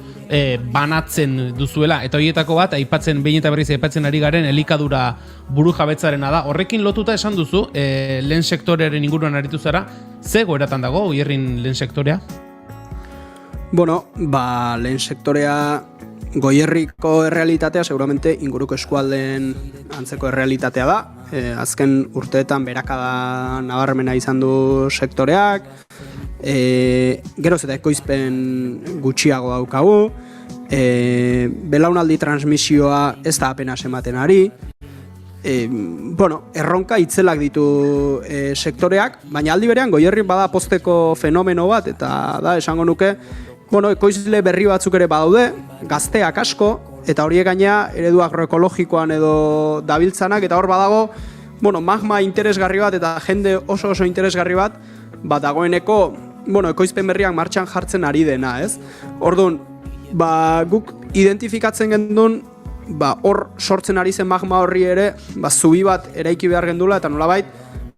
banatzen duzuela, eta horietako bat behin eta berriz aipatzen ari garen elikadura burujabetzarena da. Horrekin lotuta esan duzu, lehen sektorearen inguruan aritu zara, ze goeratan dago Goierrin lehen sektorea? Lehen sektorea Goierriko errealitatea seguramente inguruko eskualden antzeko errealitatea da. Azken urteetan berakada nabarmena izan du sektoreak, geroz eta ekoizpen gutxiago daukagu, belaunaldi transmisioa ez da apenas ematen ari, erronka itzelak ditu sektoreak, baina aldi berean Goierri bada pozteko fenomeno bat, eta da, esango nuke, ekoizle berri batzuk ere badaude, gazteak asko, eta horiek gaina eredu agroekologikoan edo dabiltzanak, eta hor badago, magma interesgarri bat eta jende oso interesgarri bat, dagoeneko, ekoizpen berriak martxan jartzen ari dena, ez? Orduan, guk identifikatzen gendun, hor sortzen ari zen magma horri ere, zubi bat eraiki behar gendula, eta nolabait,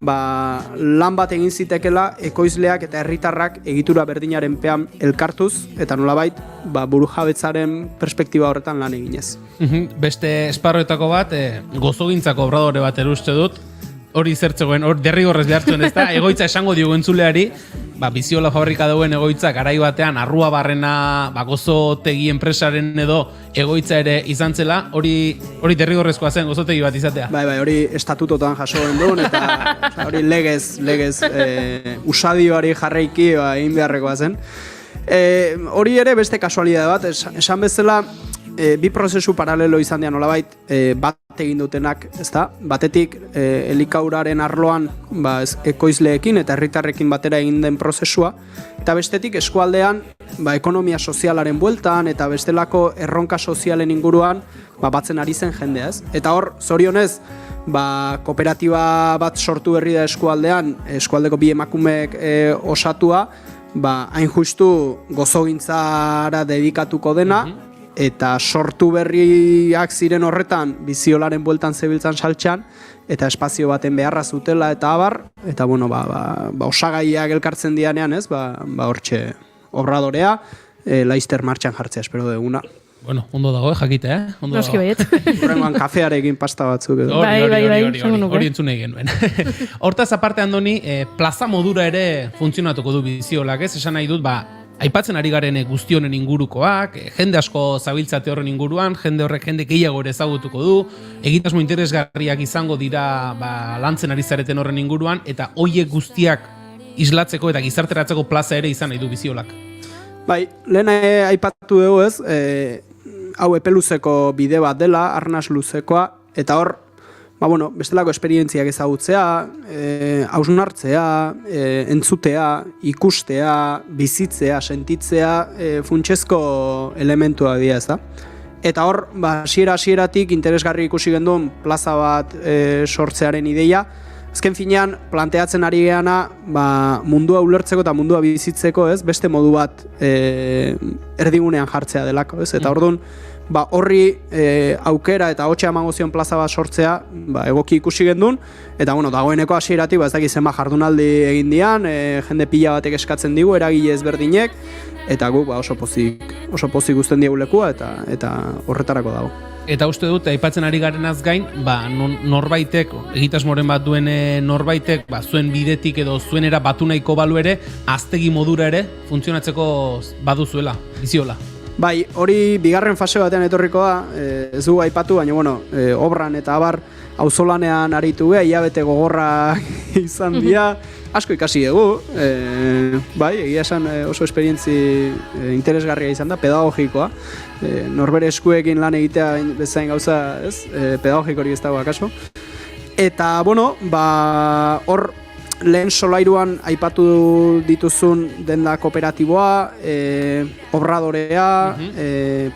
lan bat egin zitekela ekoizleak eta herritarrak egitura berdinaren pean elkartuz, eta nolabait, burujabetzaren perspektiba horretan lan eginez. Beste esparroetako bat, gozogintzako obradore bat eruste dut, hori zertzegoen, hor derrigorrez behartzen ez da, egoitza esango diogu entzuleari, Biziola fabrika dauen egoitza garai batean arrua barrena gozotegi enpresaren edo egoitza ere izan zela, hori derrigorrezkoa zen gozotegi bat izatea. Bai, hori estatutotan jaso duen, eta hori legez usadioari jarraiki egin beharrekoa zen. Hori ere beste kasualidade bat, esan bezala, bi prozesu paralelo izan dira nolabait bat egin dutenak, ezta? Batetik elikauraren arloan ekoizleekin eta herritarrekin batera egin den prozesua, eta bestetik eskualdean ekonomia sozialaren bueltan eta bestelako erronka sozialen inguruan batzen ari zen jendea, ez? Eta hor, zorionez, kooperatiba bat sortu berri da eskualdeko bi emakumeek osatua, hain justu gozogintzara dedikatuko dena, eta sortu berriak ziren horretan Biziolaren bueltan zebiltzan saltxan, eta espazio baten beharra zutela eta abar, eta osagaiak elkartzen dianean, ez, hortxe obradorea, laizter martxan jartzea espero duguna. Ondo dago, jakite, Ondo Noski baiet. Horrengoan kafearekin pasta batzuk edo. Hori entzunei genuen. Hortaz aparte, Andoni, plaza modura ere funtzionatuko du Biziolak, ez? Esan nahi dut, aipatzen ari garen guzti honen ingurukoak, jende asko zabiltzate horren inguruan, jende gehiago ere ezagutuko du, egitasmo interesgarriak izango dira lantzen ari zareten horren inguruan, eta hoiek guztiak islatzeko eta gizarteratzeko plaza ere izan nahi du Biziolak. Bai, lehen aipatu dugu ez, hau epe luzeko bide bat dela, arnas luzekoa, eta hor, bestelako esperientziak ezagutzea, hausnartzea, entzutea, ikustea, bizitzea, sentitzea, funtsezko elementua dira, ez da? Eta hor, hasieratik interesgarri ikusi genduen plaza bat sortzearen ideia, azken finean, planteatzen ari geana, mundua ulertzeko eta mundua bizitzeko, ez? Beste modu bat erdigunean jartzea delako, ez? Eta orduan, horri aukera eta hotxa emango zion plaza bat sortzea egoki ikusi gendun, eta dagoeneko hasieratik ez dakit zenba jardunaldi egin dian, jende pila batek eskatzen digu, eragile ezberdinek, eta gu oso pozik guztien diegu lekua, eta horretarako dago. Eta uste dut, aipatzen ari garenaz gain, norbaitek, egitasmoren bat duen norbaitek, zuen bidetik edo zuenera batu nahiko balu ere, aztegi modura ere, funtzionatzeko baduzuela, Biziola. Bai, hori bigarren fase batean etorriko da, ez dugu aipatu, baina obran eta abar auzolanean aritu geha, hilabete gogorra izan dira, asko ikasi dugu, egia esan oso esperientzi interesgarria izan da, pedagogikoa, norbere eskuekin lan egitea bezain gauza, ez, pedagogiko hori ez dago akaso. Eta, hor, lehen solairuan aipatu dituzun denda kooperatiboa, obradorea,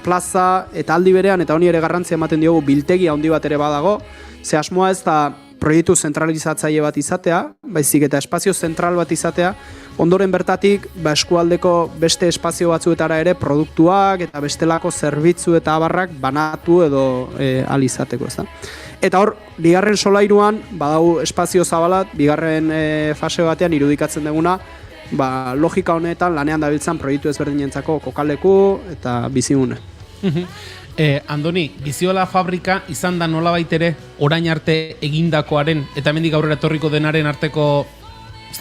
plaza, eta aldi berean, eta honi ere garrantzia ematen diogu biltegi handi bat ere badago, ze asmoa ez da proiektu zentralizatzaile bat izatea, baizik eta espazio zentral bat izatea, ondoren bertatik eskualdeko beste espazio batzuetara ere produktuak eta bestelako zerbitzu eta abarrak banatu edo ahal izateko, ez da. Eta hor, bigarren solairuan, badau espazio zabalat, bigarren fase batean irudikatzen duguna, logika honetan lanean dabiltzan proiektu ezberdinentzako kokaleku eta bizigune. Andoni, Biziola fabrika izan da nolabait ere orain arte egindakoaren eta hemendik aurrera etorriko denaren arteko ez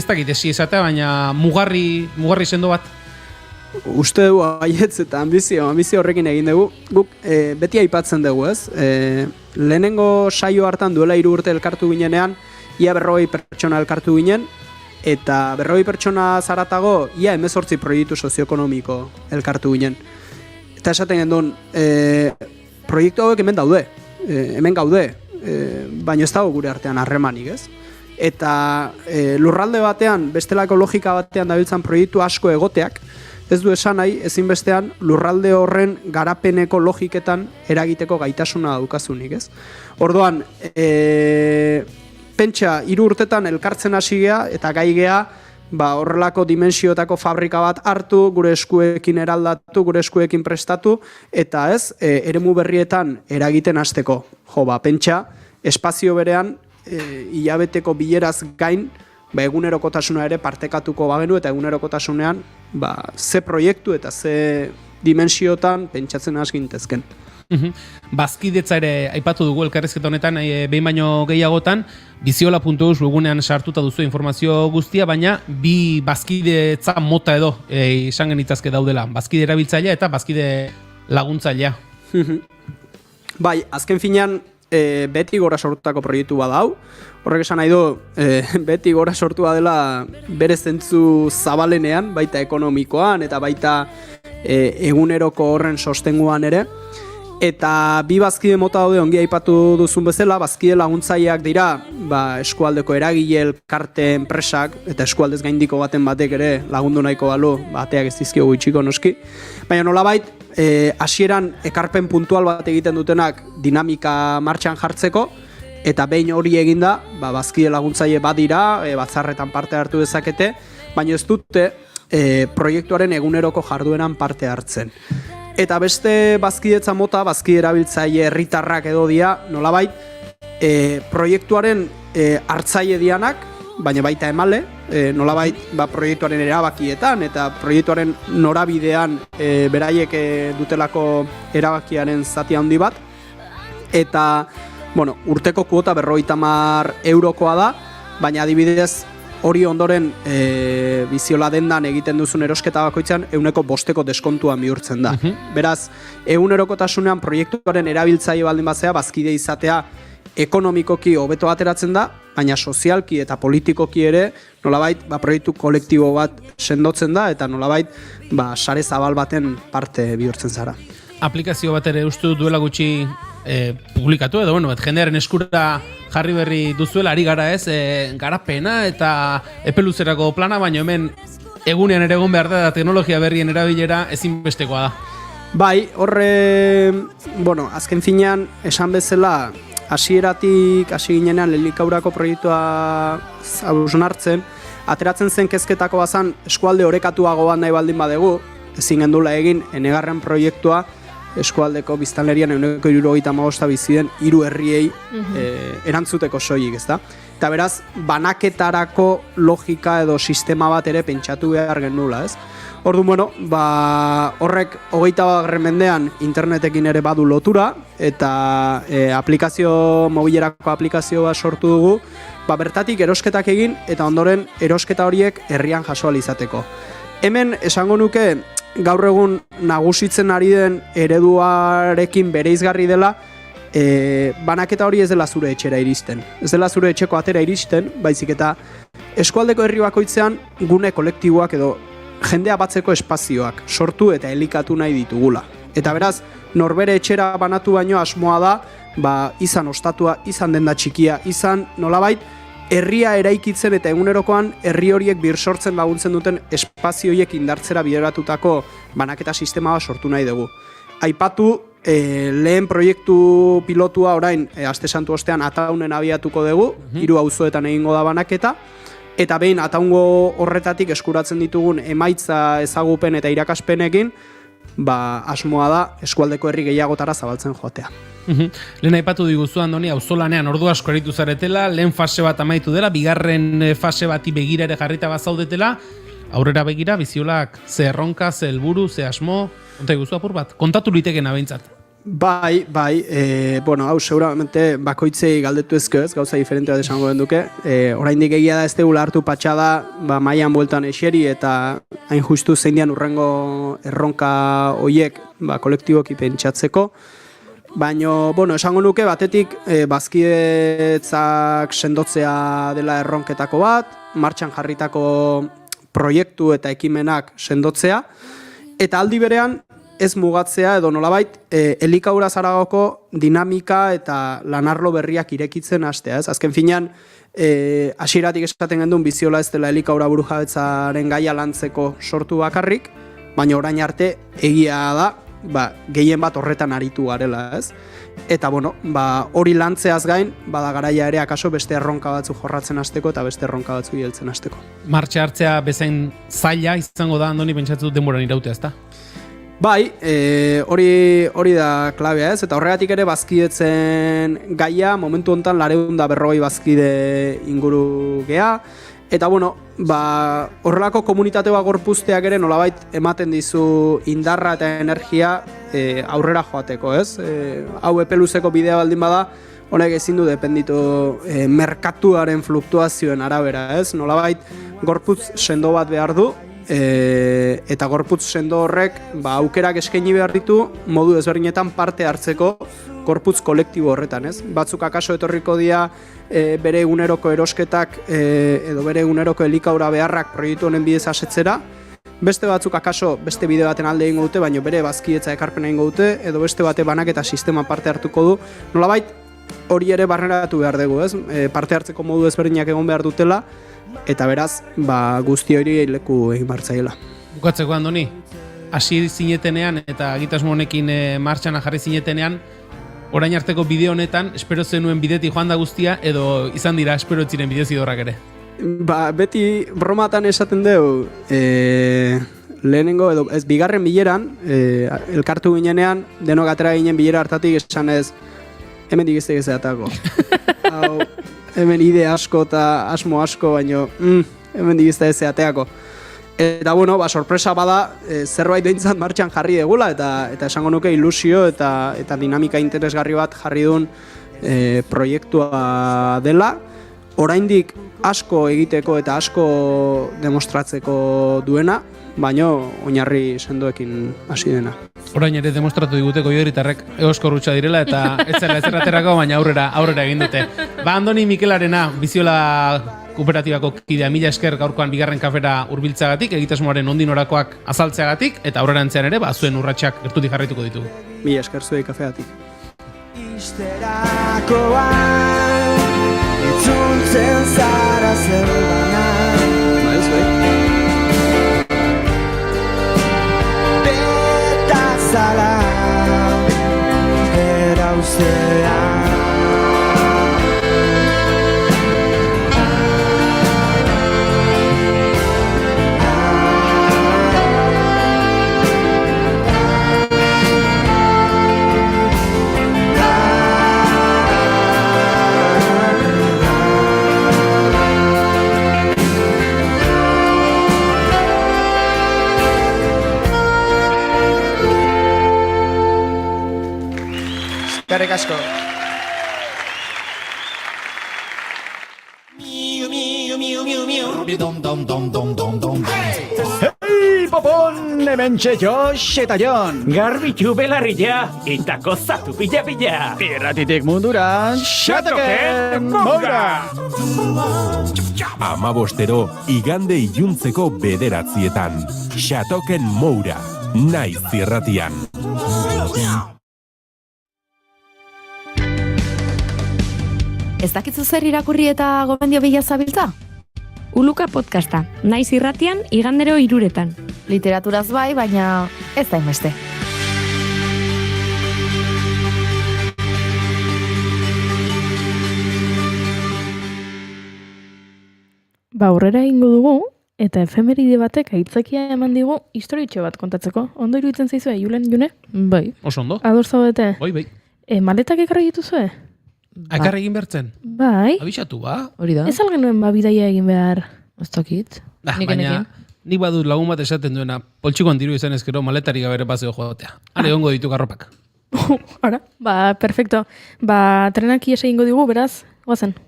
dakit esi esatea, baina mugarri sendo bat. Uste dugu baietz eta ambizio horrekin egin dugu. Guk beti aipatzen dugu, ez? Lehenengo saio hartan duela 3 urte elkartu ginenean, ia 40 pertsona elkartu ginen, eta 40 pertsona zaratago, ia 18 proiektu sozioekonomiko elkartu ginen. Eta esaten gendun, proiektu hauek hemen daude, hemen gaude, baina ez dago gure artean harremanik, ez? Eta lurralde batean, bestelako logika batean dabiltzan proiektu asko egoteak, ez du esan nahi, ezinbestean lurralde horren garapeneko logiketan eragiteko gaitasuna daukazunik, ez? Orduan, pentsa, 3 urtetan elkartzen hasi gea eta gai gea, horrelako dimensiotako fabrika bat hartu, gure eskuekin eraldatu, gure eskuekin prestatu, eta ez, eremu berrietan eragiten hasteko. Pentsa, espazio berean, hilabeteko bileraz gain, egunerokotasuna ere partekatuko bagenu, eta egunerokotasunean, ze proiektu eta ze dimensiotan pentsatzen hasgintezken. Bazkidetza ere aipatu dugu elkarrizketa honetan, behin baino gehiagotan, biziola.eus webunean sartuta duzu informazio guztia, baina bi bazkidetza mota edo izan genitzazke daudela. Bazkide erabiltzailea eta bazkide laguntzailea. Bai, azken finean beti gora sortutako proiektu badau. Horrek esan nahi du, beti gora sortua dela bere zentzu zabalenean, baita ekonomikoan eta baita eguneroko horren sostenguan ere. Eta bi bazkide mota daude ongi aipatu duzun bezala, bazkide laguntzaileak dira eskualdeko eragile elkarte enpresak eta eskualdez gaindiko baten batek ere lagundu nahiko balu, bateak ez dizkiogu itxiko noski. Baina nolabait, hasieran ekarpen puntual bat egiten dutenak dinamika martxan jartzeko, eta behin hori eginda, bazkide laguntzaile badira, batzarretan parte hartu dezakete, baina ez dute proiektuaren eguneroko jardueran parte hartzen. Eta beste bazkidetza mota, bazkide erabiltzaile herritarrak edo dia, nolabait, proiektuaren hartzaile dianak, baina baita emale, nolabait proiektuaren erabakietan eta proiektuaren norabidean beraiek dutelako erabakiaren zati handi bat. Eta, urteko kuota 50 eurokoa da, baina adibidez, hori ondoren biziola dendan egiten duzun erosketa bakoitzean 100% deskontuan bihurtzen da. Beraz, egunerokotasunean proiektuaren erabiltzaile baldin bazea, bazkide izatea ekonomikoki hobeto ateratzen da, baina sozialki eta politikoki ere nolabait proiektu kolektibo bat sendotzen da eta nolabait sare zabal baten parte bihurtzen zara. Aplikazio bat ere uste duela gutxi publikatu edo, jendearen eskura jarri berri duzuela, ari gara ez, garapena eta epe luzerako plana, baina hemen egunean ere egon behar da teknologia berrien erabilera ezinbestekoa da. Bai, horre, azken finean esan bezala, hasieratik hasi ginenean Lelikaurako proiektua hausnartzen, ateratzen zen kezketako bazan eskualde orekatuagoan nahi baldin badegu, ezin gendula egin enegarren proiektua eskualdeko biztanlerian 175 bizi den 3 herriei erantzuteko soilik, ezta? Eta beraz, banaketarako logika edo sistema bat ere pentsatu behar genuela, ez? Orduan, horrek 21. mendean internetekin ere badu lotura eta mobilerako aplikazioa sortu dugu, bertatik erosketak egin eta ondoren erosketa horiek herrian jaso ahal izateko. Hemen esango nuke gaur egun nagusitzen ari den ereduarekin bereizgarri dela, banaketa hori ez dela zure etxera iristen. Ez dela zure etxeko atera iristen, baizik eta eskualdeko herri bakoitzean gune kolektiboak edo jendea batzeko espazioak sortu eta elikatu nahi ditugula. Eta beraz, norbere etxera banatu baino asmoa da, izan ostatua, izan denda txikia, izan nolabait, herria eraikitzen eta egunerokoan herri horiek birsortzen laguntzen duten espazioiek indartzera bideratutako banaketa sistema bat sortu nahi dugu. Aipatu, lehen proiektu pilotua orain, aste santu ostean Ataunen abiatuko dugu, 3 auzoetan egingo da banaketa, eta behin Ataungo horretatik eskuratzen ditugun emaitza ezagupen eta irakaspenekin, asmoa da eskualdeko herri gehiagotara zabaltzen joatea. Lehen aipatu diguzu, Andoni, auzolanean ordu asko aritu zaretela, lehen fase bat amaitu dela, bigarren fase bati begira ere jarrita bazaudetela, aurrera begira, biziolak ze erronka, ze helburu, ze asmo, konta iguzu apur bat, kontatu litekena behintzat. Bai, hau seguramente bakoitzei galdetu ezko ez, gauza diferentea desango den duke. Oraindik egia da ez tegula hartu patxada, mailan bueltan eseri eta hain justu zein dian urrengo erronka hoiek kolektiboki pentsatzeko. Baina, esango nuke batetik bazkidetzak sendotzea dela erronketako bat, martxan jarritako proiektu eta ekimenak sendotzea, eta aldi berean ez mugatzea edo nolabait Elikaura Zaragoko dinamika eta lanarlo berriak irekitzen hastea, ez? Azken finean, hasieratik esaten gendun biziola ez dela Elikaura burujabetzaren gaia lantzeko sortu bakarrik, baina orain arte egia da, gehien bat horretan aritu garela, ez? Eta bueno, hori lantzeaz gain, bada garaia ere akaso beste erronka batzu jorratzen hasteko eta beste erronka batzu hieltzen hasteko. Martxa hartzea bezain zaila izango da, Andoni, pentsatu dut denboran irautea, ezta? Bai, hori da klabea, ez? Eta horregatik ere bazkidetzen gaia, momentu honetan 440 bazkide inguru gea, eta bueno, horrelako komunitate bat gorpuzteak ere nolabait ematen dizu indarra eta energia aurrera joateko, ez? Hau epeluzeko bidea baldin bada, honek ezin du dependitu merkatuaren fluktuazioen arabera, ez? Nolabait gorputz sendo bat behar du, eta gorputz sendo horrek aukerak eskaini behar ditu modu ezberdinetan parte hartzeko gorputz kolektibo horretan, ez? Batzuk akaso etorriko dira bere eguneroko erosketak edo bere eguneroko elikaura beharrak proiektu honen bidez asetzera, beste batzuk akaso beste bide baten alde egingo dute, baina bere bazkidetza ekarpena egingo dute, edo beste bate banaketa sistema parte hartuko du. Nolabait hori ere barneratu behar dugu, ez? Parte hartzeko modu ezberdinak egon behar dutela, eta beraz, guzti hori leku egin bartzaiela. Bukatzeko, Andoni, hasi zinetenean eta egitasmo honekin martxan jarri zinetenean, orain arteko bideo honetan, espero zenuen bidetik joan da guztia, edo izan dira espero ziren bideo zidorrak ere? Beti bromatan esaten dugu, lehenengo, edo ez bigarren bileran, elkartu ginenean, denok atera ginen bilera hartatik esan ez, hemen digizte gezeatako. Hemen ide asko eta asmo asko, baino hemen digizte gezeateako. Eta bueno, sorpresa bada, zerbait behintzat martxan jarri degula, eta esango nuke ilusio eta dinamika interesgarri bat jarri duen proiektua dela. Oraindik asko egiteko eta asko demostratzeko duena, baino oinarri sendoekin hasi dena. Orain ere demostratu digute Goierritarrek egoskorrutxa direla eta ez zela ezerraterako, baina aurrera egin dute. Andoni Mikelarena, Biziola Kooperatibako kidea, mila esker gaurkoan bigarren kafera hurbiltzeagatik, egitasmoaren ondinorakoak azaltzeagatik, eta aurrerantzean ere, zuen urratsak gertutik jarraituko ditugu. Mila esker zuei kafeatik. Itzultzen zara zerbana Beta zala Erauzea Eskerrik asko. Hei, popon, hementxe Josh eta Jon. Garbitu belarria, eta gozatu pila-pila. Irratitik munduran, Xatoken Moura. 15 igande iluntzeko 9:00 Xatoken Moura, naiz irratian. Ez dakitzu zer irakurri eta gomendio bila zabiltza? Uluka podcasta, naiz irratian, igandero 3:00. Literaturaz bai, baina ez da inbeste. Aurrera egingo dugu, eta efemeride batek aitzakia eman digu historitxo bat kontatzeko. Ondo iruditzen zaizue, Julen, June? Bai. Oso ondo. Ados zaudete? Bai. Maletak ekarri dituzue? Ekarri egin bertzen? Bai. Abisatu, ba? Hori da. Ez algenuen bidaia egin behar? Ez dakit. Baina, nik badut lagun bat esaten duena, poltsikoan diru izan ezkero, maletari gabere paseo joatea. Hale, ongo ditu garropak. Hora, perfecto. Trenak ies egingo digu, beraz, guazen.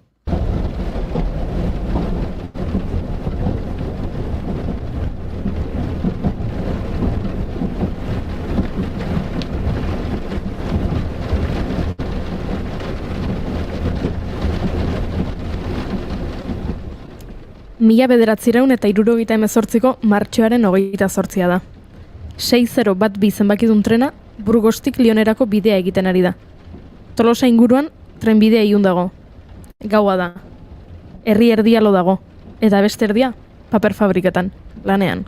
1978ko martxoaren 28 da. 601 zenbakidun trena Burgostik Lionerako bidea egiten ari da. Tolosa inguruan trenbidea ilun dago. Gaua da. Herri erdia lo dago. Eta beste erdia paper fabriketan, lanean.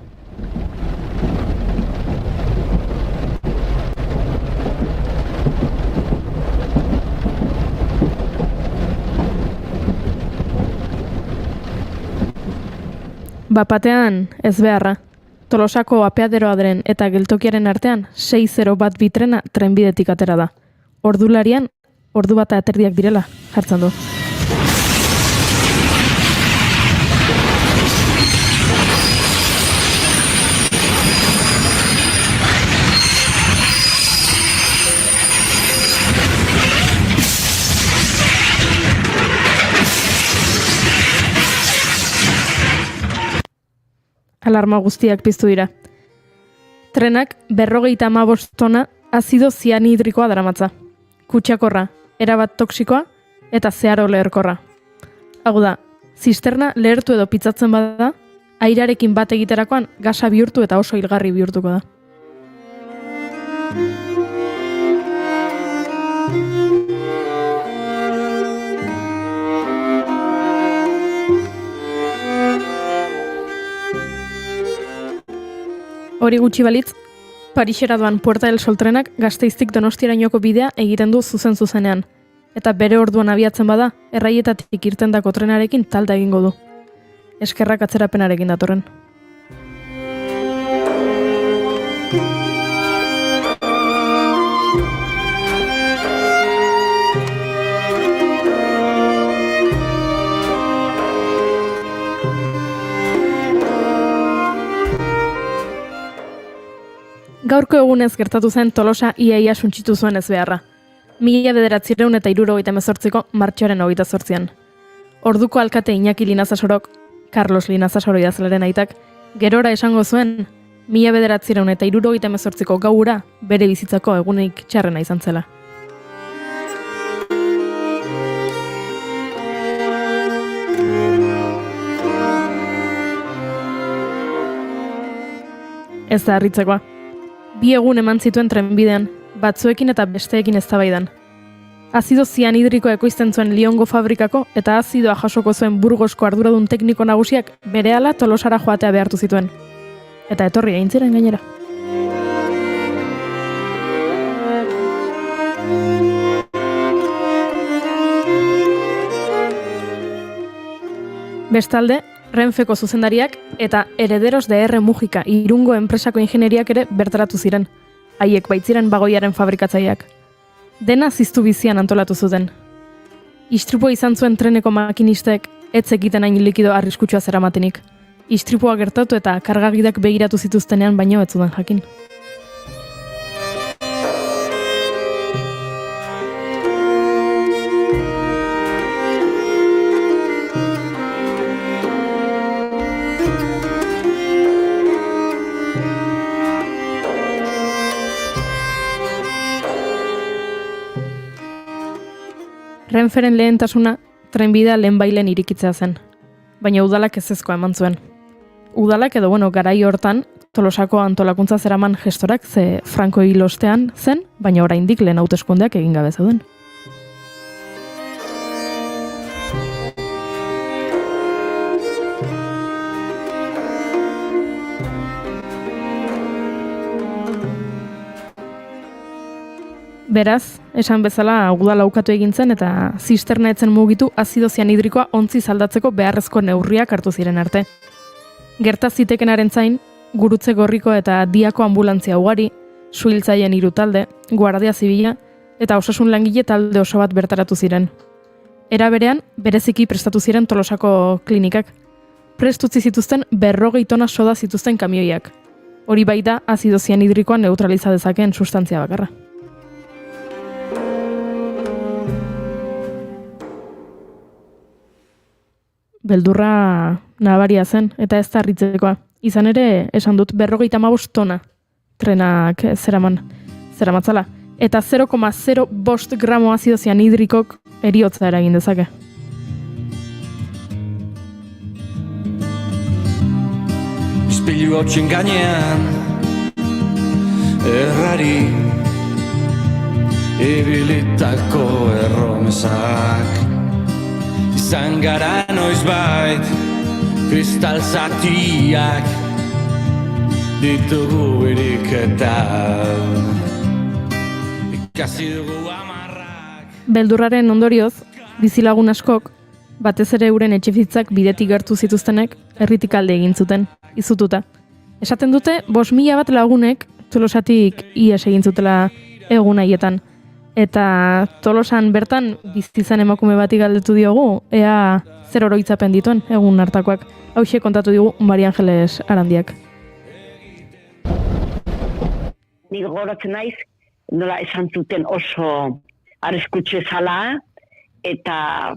Bapatean ez beharra. Tolosako apeaderoadren eta geltokiaren artean 601 trena trenbidetik atera da. Ordularian, ordu bata aterdiak direla, jartzen du. Alarma guztiak piztu dira. Trenak 55 tona azido zianhidrikoa daramatza. Kutsakorra, erabat toksikoa eta zeharo leherkorra. Hau da, zisterna lehertu edo pitzatzen bada, airarekin bat egiterakoan gasa bihurtu eta oso hilgarri bihurtuko da. Hori gutxi balitz, Parisera doan Puerta del Sol trenak Gasteiztik Donostiarainoko bidea egiten du zuzenean. Eta bere orduan abiatzen bada, erraietatik irtendako trenarekin talda egingo du. Eskerrak atzerapenarekin datorren. Gaurko egunez gertatu zen Tolosa iaia suntsitu zuen ez beharra. 1978ko martxoaren 28an. Orduko alkate Iñaki Linazasorok, Carlos Linazasoro idazlearen aitak, gerora esango zuen 1978ko gaura bere bizitzako egunik txarrena izan zela. Ez da harritzekoa. 2 egun eman zituen trenbidean, batzuekin eta besteekin eztabaidan. Azido zianhidrikoa ekoizten zuen Liongo fabrikako eta azidoa jasoko zuen Burgosko arduradun tekniko nagusiak berehala Tolosara joatea behartu zituen. Eta etorri egin ziren gainera. Bestalde, Renfeko zuzendariak eta Herederos de R. Mujika Irungo enpresako ingenieriak ere bertaratu ziren. Haiek baitziren bagoiaren fabrikatzaileak. Dena ziztu bizian antolatu zuten. Istripua izan zuen treneko makinistek ez zekiten hain likido arriskutsua zeramatenik. Istripua gertatu eta kargagidak begiratu zituztenean baino ez zuten jakin. Renferen lehentasuna trenbidea lehenbailen irikitzea zen, baina udalak ezezkoa eman zuen. Udalak edo garai hortan Tolosako antolakuntza zeraman gestorak ze Franco hil ostean zen, baina oraindik lehen hauteskundeak egin gabe zeuden. Beraz, esan bezala udala ukatu egin zen eta zisterna etzen mugitu azido zianhidrikoa ontzi zaldatzeko beharrezko neurriak hartu ziren arte. Gerta zitekenaren zain, Gurutze Gorriko eta Diako ambulantzia ugari, suhiltzaileen 3 talde, Guardia Zibila eta osasun langile talde oso bat bertaratu ziren. Era berean, bereziki prestatu ziren Tolosako klinikak. Prest utzi zituzten 40 tona soda zituzten kamioiak. Hori bai da azido zianhidrikoa neutraliza dezakeen sustantzia bakarra. Beldurra nabaria zen, eta ez da harritzekoa. Izan ere, esan dut 55 tona trenak zeramatzala. Eta 0,05 gramo azido zianhidrikok heriotza eragin dezake. Ispilu hotxen gainean errari ibilitako erromesak izan gara noizbait kristal zatiak ditugu iriketan ikasi dugu amarrak. Beldurraren ondorioz, bizilagun askok, batez ere euren etxebizitzak bidetik gertu zituztenek, herritik alde egin zuten, izututa. Esaten dute, 5.000 bat lagunek Tolosatik ihes egin zutela egun haietan. Eta Tolosan bertan bizizan emakume bati galdetu diogu, ea zer oroitzapen dituen egun hartakoak. Hauxe kontatu digu Maria Angeles Arandiak. Nik gogoratzen naiz, nola esan zuten oso arriskutsu zala, eta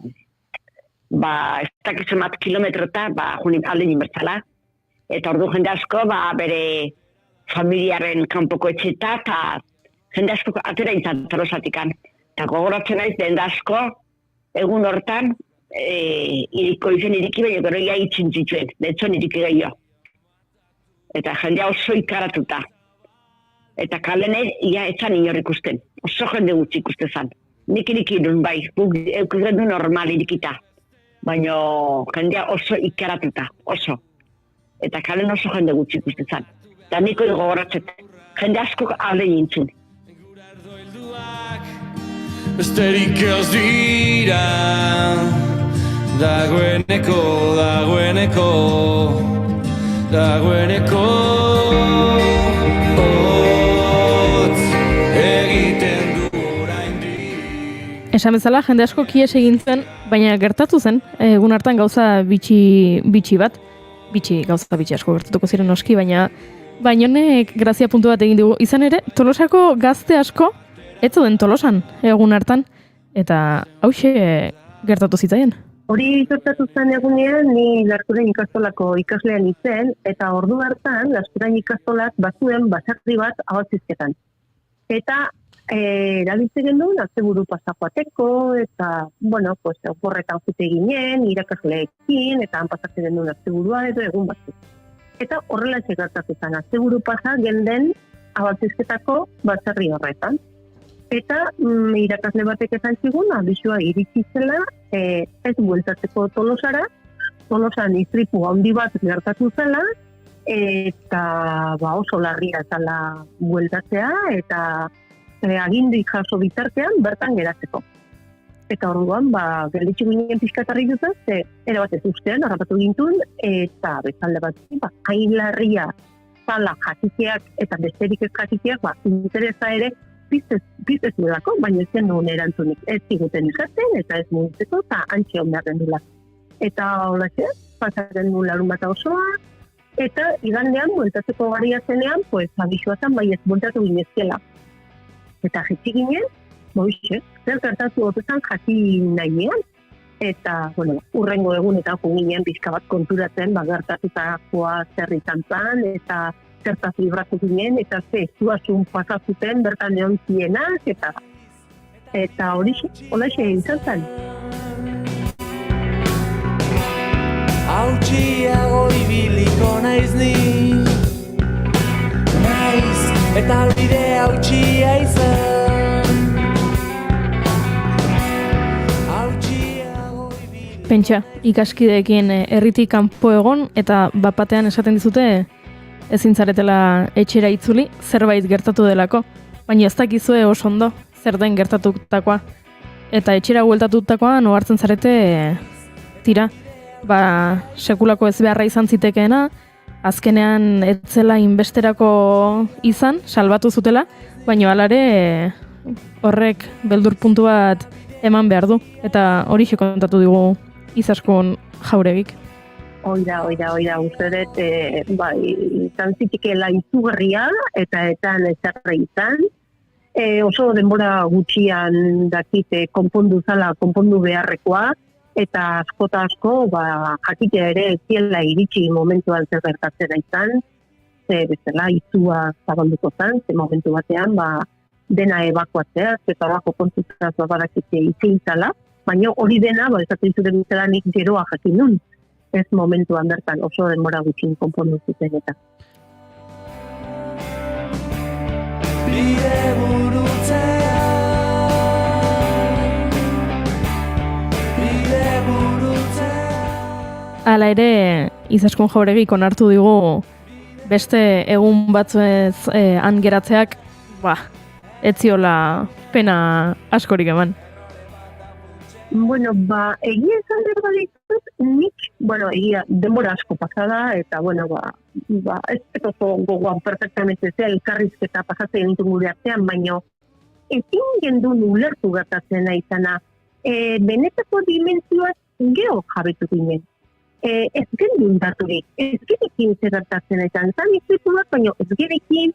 ez dakizu mat kilometrota, junik alde inbertzala. Eta ordu jende asko, bere familiaren kanpoko etxeta, eta jende asko atera izan Tolosatikan. Eta gogoratzen naiz, jende asko, egun hortan, iriko izen iriki, baina gero ia itxin zituen, detzon iriki gehiago. Eta jendea oso ikaratuta. Eta kalener, ia etzan inor ikusten. Oso jende gutxi ikusten zan. Nik iriki duen bai, guk eukuzen du normal irikita. Baina jendea oso ikaratuta, oso. Eta kalen oso jende gutxi ikusten zan. Eta niko gogoratzen, jende asko alde nintzun. Besterik ez dira, dagoeneko, egiten du oraindik. Esan bezala, jende asko ihes egin zen, baina gertatu zen, egun hartan gauza bitxi bat. Gauza bitxi asko gertatuko ziren noski, baina honek grazia puntu bat egin dugu. Izan ere, Tolosako gazte asko, ez zuen Tolosan egun hartan, eta hauxe gertatu zitzaien. Hori gertatu zen egunean, ni Larkuren ikastolako ikaslean izen, eta ordu hartan, Larkuren ikastolak bazuen basarri bat abatzizketan. Eta erabiltzen genuen, asteburu pasajoateko, eta, horretan jute ginen, irakasleekin, eta han pasatzen genuen asteburua edo egun batzuk. Eta horrela gertatu zen, asteburu pasa genden abatzizketako basarri horretan. Eta irakasle batek esan zigun, abisua iritsi zela, ez bueltatzeko Tolosara, Tolosan istripu handi bat gertatu zela, eta oso larria zela bueltatzea, eta aginduik jaso bitartean bertan geratzeko. Eta orduan, gelditxu ginen pizkatarri dutaz, ere bat ez ustean, harrapatu gintun, eta bezalde bat, hain larria zala jakiteak eta besterik ez jakiteak, interesa ere, piztez duelako, baina ez zen erantzunik. Ez ziguten esaten, eta ez mugitzeko, eta antxe hon behar dela. Eta hola xe, pasatzen du larun bat osoa, eta igandean, bueltatzeko garia zenean, abisua zen, bai ez bueltatu ginezkela. Eta jetxik ginen, zer gertatu otezan jakin nahinean. Eta, urrengo egunetan junginean pizka bat konturatzen, gertatutakoa zer izan zen, eta zertaz libratu ginen, eta zuasun pasazuten bertan egon zienak, eta horixe izan zen. Hautsiago ibiliko naiz ni, naiz eta albide hautsia izan. Pentsa, ikaskideekin herritik kanpo egon, eta bapatean esaten dizute, ezin zaretela etxera itzuli, zerbait gertatu delako, baina ez dakizue oso ondo zer den gertatutakoa. Eta etxera bueltatutakoa ohartzen zarete tira, sekulako ez beharra izan zitekeena, azkenean ez zela inbesterako izan, salbatu zutela, baina alare horrek beldur puntu bat eman behar du, eta hori kontatu digu Izaskun Jauregik. Oida, uste dut, izan zitekela izugarria, eta ezarra izan. Oso denbora gutxian dakite konpondu beharrekoa, eta asko, jakitea ere ziela iritsi momentuan zer gertatzen izan, bezala izua zabalduko zen, momentu batean, dena ebakuatzea, eta bako kontutaz badakite izin zala, baina hori dena, esaten zure bezala nik geroa jakin nun. ez momentuan bertan oso denbora gutxin konpondu zuten eta. Bide burutzea, bide burutzea. Hala ere, Izaskun Jauregik onartu digu beste egun batzuez han geratzeak, ez ziola pena askorik eman. Bueno, egia esan behar ditut, nik, egia denbora asko pasada, eta, ez oso gogoan perfectamente zea elkarrizketa pasatzen ditun gure artean, baina ezin gendun ulertu gertatzen izana. Benetako dimensioak geho jabetu ginen. Ez gendun daturik, ez gerekin zer gertatzen izan. Zan izpitu bat, baina ez gerekin,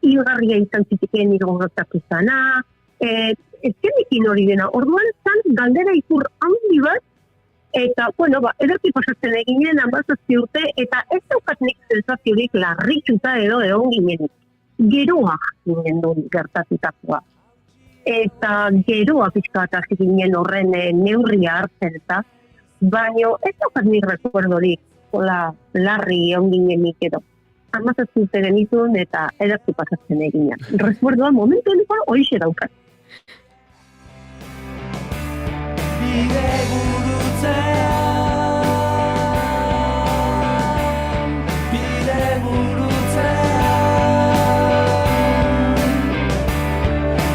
hilgarria izan zitekeen irgorrotatu zana, ez gerekin hori dena. Orduan zan galdera ikur handi bat, eta, ederki pasatzen eginen, 17 urte, eta ez daukat nik sensaziorik larritxuta edo egon ginenik. Geroa ginen duen gertatutakoa. Eta geroa pixka bat hasi ginen horren neurria hartzen, eta baina ez daukat nik recuerdorik, larri egon ginenik edo. 17 urte genitun eta ederki pasatzen eginen. Recuerdoa momentu honikoa horixe daukat. Bide burutzea, bide burutzea,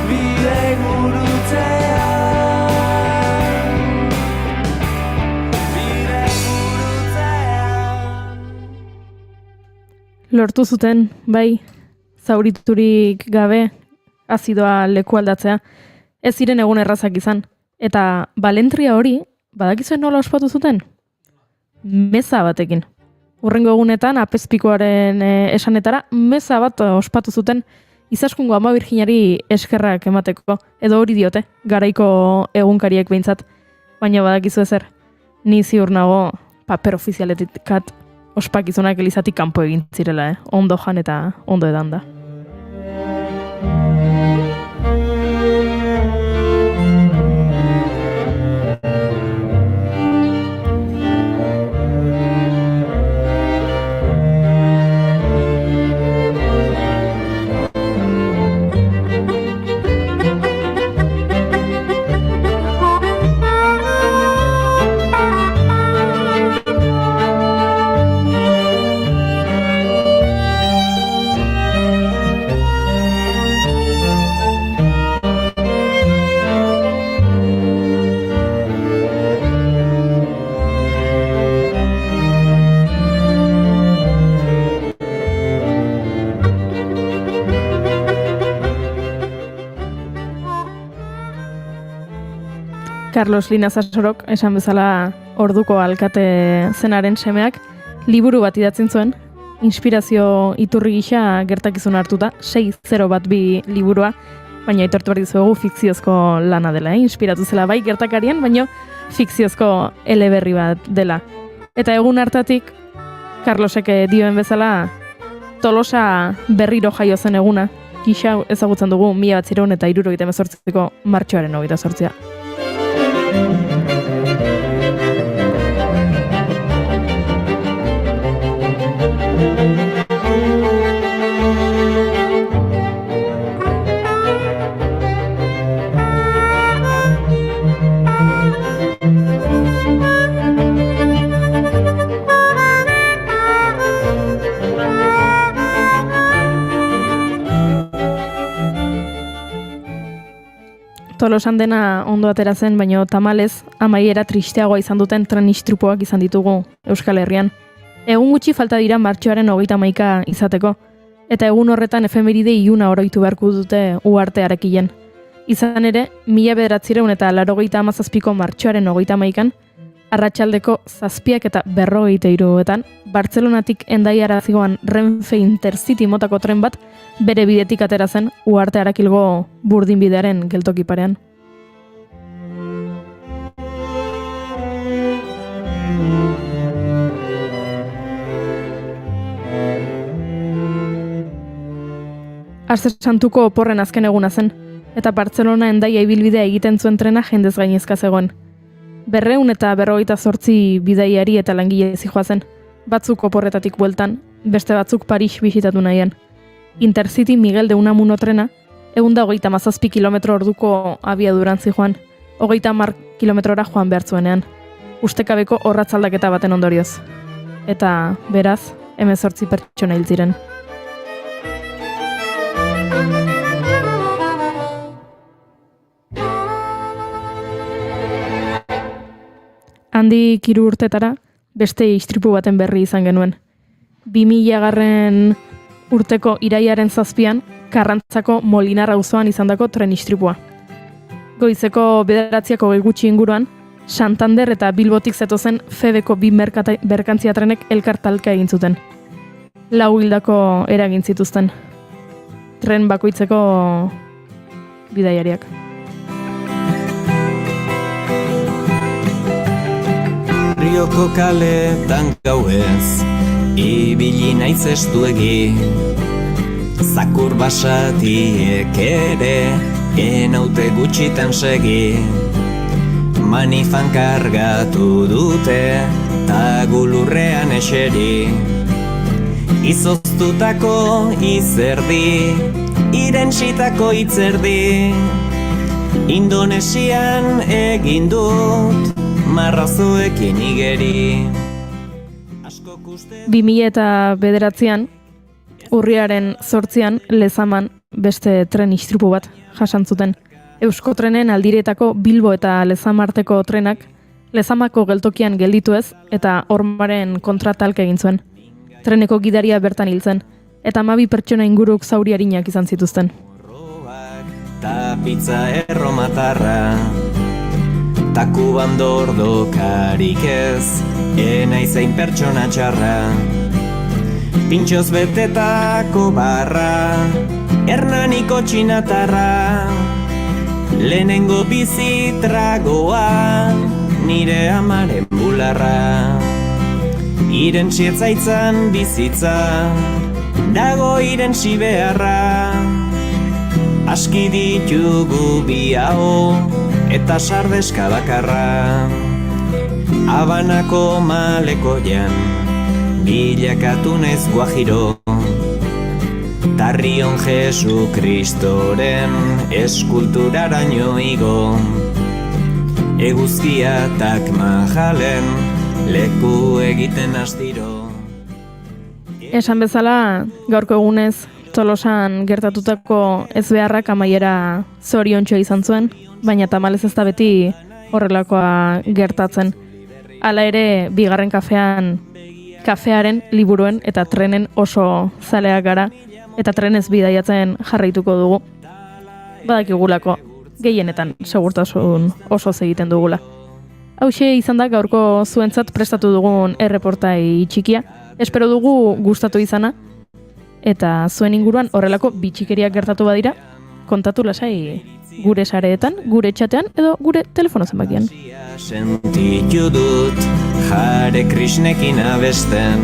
bide burutzea, bide burutzea. Lortu zuten, bai, zauriturik gabe, azidoa leku aldatzea, ez ziren egun errazak izan. Eta balentria hori, badakizuen nola ospatu zuten? Meza batekin. Hurrengo egunetan, apezpikoaren esanetara, meza bat ospatu zuten Izaskungo Ama Birjinari eskerrak emateko. Edo hori diote, garaiko egunkariek behintzat. Baina badakizu ezer, ni ziur nago paper ofizialetikat ospakizunak elizatik kanpo egin zirela, ondo jan eta ondo edan da. Carlos Linazasorok, esan bezala orduko alkate zenaren semeak, liburu bat idatzen zuen, inspirazio iturri gisa gertakizun hartuta, 6012 liburua, baina aitortu behar dizuegu fikziozko lana dela, inspiratu zela bai gertakarien, baina fikziozko eleberri bat dela. Eta egun hartatik, Carlosek dioen bezala, Tolosa berriro jaio zen eguna, gisa ezagutzen dugu 1978ko martxoaren 28. Tolosan dena ondo atera zen, baina tamalez amaiera tristeagoa izan duten tren istripuak izan ditugu Euskal Herrian. Egun gutxi falta dira martxoaren 31 izateko, eta egun horretan efemeride iluna oroitu beharko dute Uharte Arekilen. Izan ere, 1987ko martxoaren 31an, arratsaldeko 7:43etan, Bartzelonatik Hendaiara zigoan Renfe Intercity motako tren bat bere bidetik atera zen Uharte Arakilgo burdinbidearen geltoki parean. Aste Santuko oporren azken eguna zen, eta Bartzelona Hendaia ibilbidea egiten zuen trena jendez gainezka zegoen. 258 bidaiari eta langile zijoazen. Batzuk oporretatik bueltan, beste batzuk Paris bisitatu nahian. Intercity Miguel de Unamuno trena, 137 kilometro orduko abiaduran zijoan, 30 kilometrora joan behar zuenean. Ustekabeko orratzaldaketa baten ondorioz. Eta, beraz, 18 pertsona hil ziren. Handik 3 urtetara, beste istripu baten berri izan genuen. 2000 urteko iraiaren 7an, Karrantzako Molinar auzoan izandako tren istripua. Goizeko 9:00 gutxi inguruan, Santander eta Bilbotik zetozen Febeko 2 merkantzia trenek elkartalka egin zuten. 4 hildako eragin zituzten. Tren bakoitzeko bidaiariak. Rioko kaletan gauez, ibili naiz estuegi, zakur basatiek ere, enaute gutxitan segi. Manifan kargatu dute, ta gulurrean eseri. Izoztutako izerdi, irentsitako itzerdi. Indonesian egin dut, marrazoekin igeri. 2009an, urriaren 8an, Lezaman beste tren istripu bat jasan zuten. Euskotrenen aldiretako Bilbo eta Lezamarteko trenak Lezamako geltokian gelditu ez eta hormaren kontratalka egin zuen. Treneko gidaria bertan hil zen, eta 12 pertsona inguruk zauri arinak izan zituzten. Ta pizza erromatarra, ta kuban dordokarik ez, enaizein pertsona txarra. Pintxoz betetako barra, hernaniko txinatarra. Lehenengo bizi tragoa, nire amaren bularra. Irentsi etzaitzan bizitza, dago irentsi beharra. Aski ditugu biao, eta sardeska bakarra. Habanako malekoian, bilakatu naiz Guajiro. Tarrion Jesu Kristoren eskulturaraino igo. Eguzkiatak majalen leku egiten astiro. Esan bezala, gaurko egunez, Tolosan gertatutako ezbeharrak amaiera zoriontxoa izan zuen, baina tamalez ez da beti horrelakoa gertatzen. Hala ere, bigarren kafearen, liburuen eta trenen oso zaleak gara, eta trenez bidaiatzen jarraituko dugu. Badakigulako, gehienetan segurtasun oso egiten dugula. Hauxe izan da gaurko zuentzat prestatu dugun erreportai txikia. Espero dugu gustatu izana, eta zuen inguruan horrelako bitxikeriak gertatu badira, kontatu lasai gure sareetan, gure txatean edo gure telefono zenbakian. Sentitu dut Hare Krishnekin abesten,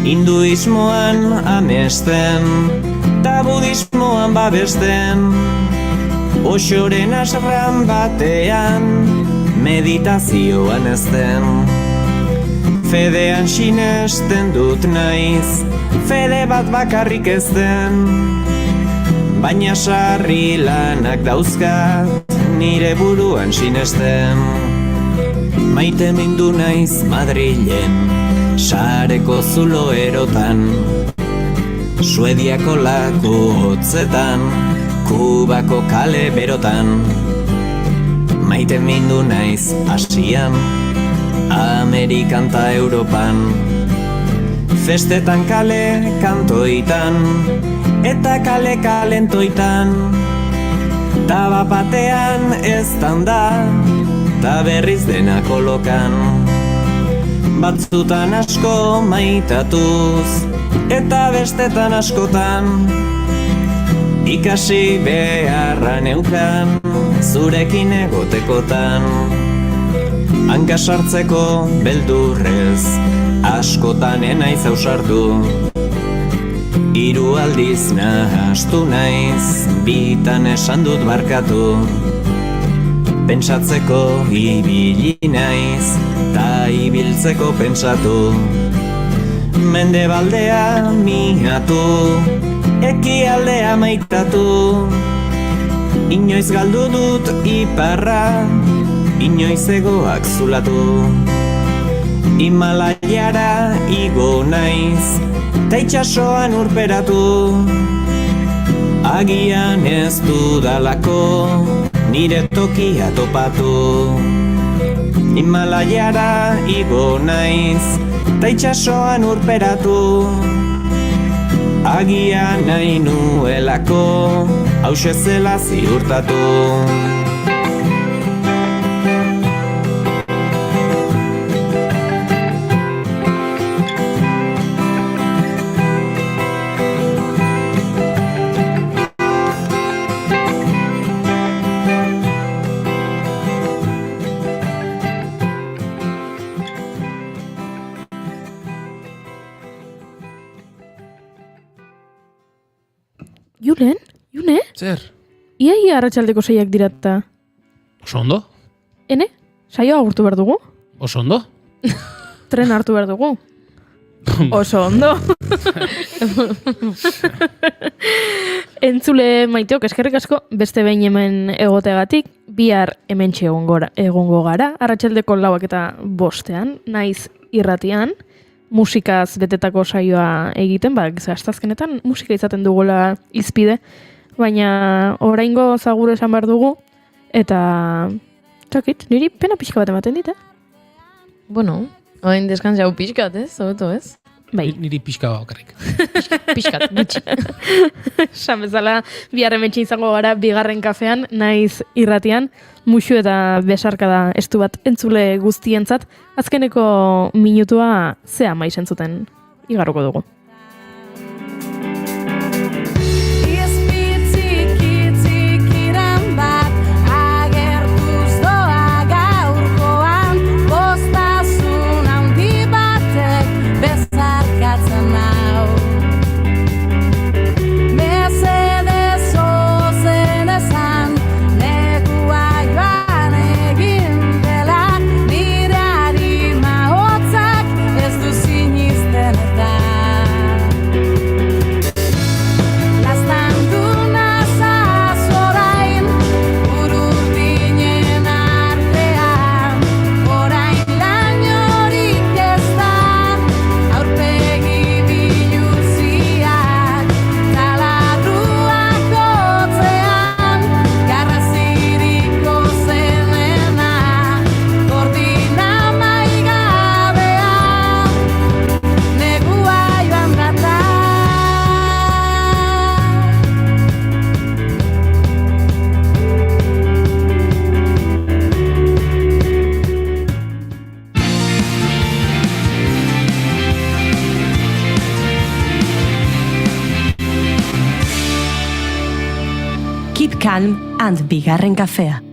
hinduismoan amesten, ta budismoan babesten. Osoren asran batean, meditazioan ezten. Fedean sinesten dut naiz, fede bat bakarrik ezten. Baina sarri lanak dauzkat, nire buruan sinesten. Maite mindu naiz Madrilen, sareko zulo erotan. Suediako laku hotzetan, Kubako kale berotan. Maite mindu naiz Asian, Amerikan ta Europan. Festetan kale kantoitan, eta kale kalentoitan. Ta bapatean eztan da, ta berriz dena kolokan. Batzutan asko maitatuz, eta bestetan askotan. Ikasi beharra neukan, zurekin egotekotan. Hanka sartzeko beldurrez, askotan enaiz ausartu. 3 aldiz nahastu naiz, bitan esan dut barkatu. Pentsatzeko ibili naiz, ta ibiltzeko pentsatu. Mendebaldea miatu, ekialdea maitatu. Inoiz galdu dut iparra, inoiz egoak zulatu. Himalaiara igo naiz, ta itxasoan urperatu. Agian ez dudalako, nire tokia topatu. Himalaiara igo naiz, ta itxasoan urperatu. Agian nahi nuelako, hauxe zela ziurtatu. June? Zer? Ia arratsaldeko 6ak dirata. Oso ondo? Ene? Saioa agurtu behar dugu? Oso ondo? Tren hartu behar dugu? Oso ondo. Entzule maiteok, eskerrik asko beste behin hemen egoteagatik, bihar hementxe egongo gara, arratsaldeko 4:05, naiz irratian, musikaz betetako saioa egiten, astazkenetan musika izaten dugula izpide, baina oraingo zagure esan behar dugu, eta txakit, niri pena pixka bat ematen dit, Bueno, hain deskantzau pixkat, ez? Hobeto, ez? Bai. Niri pixka bakarrik. Pixkat, gutxi. Esan bezala, bihar hementxe izango gara bigarren kafean, naiz irratian, muxu eta besarkada estu bat entzule guztientzat, azkeneko minutua zea maizen zuten igarroko dugu. Keep calm and bigarren kafea.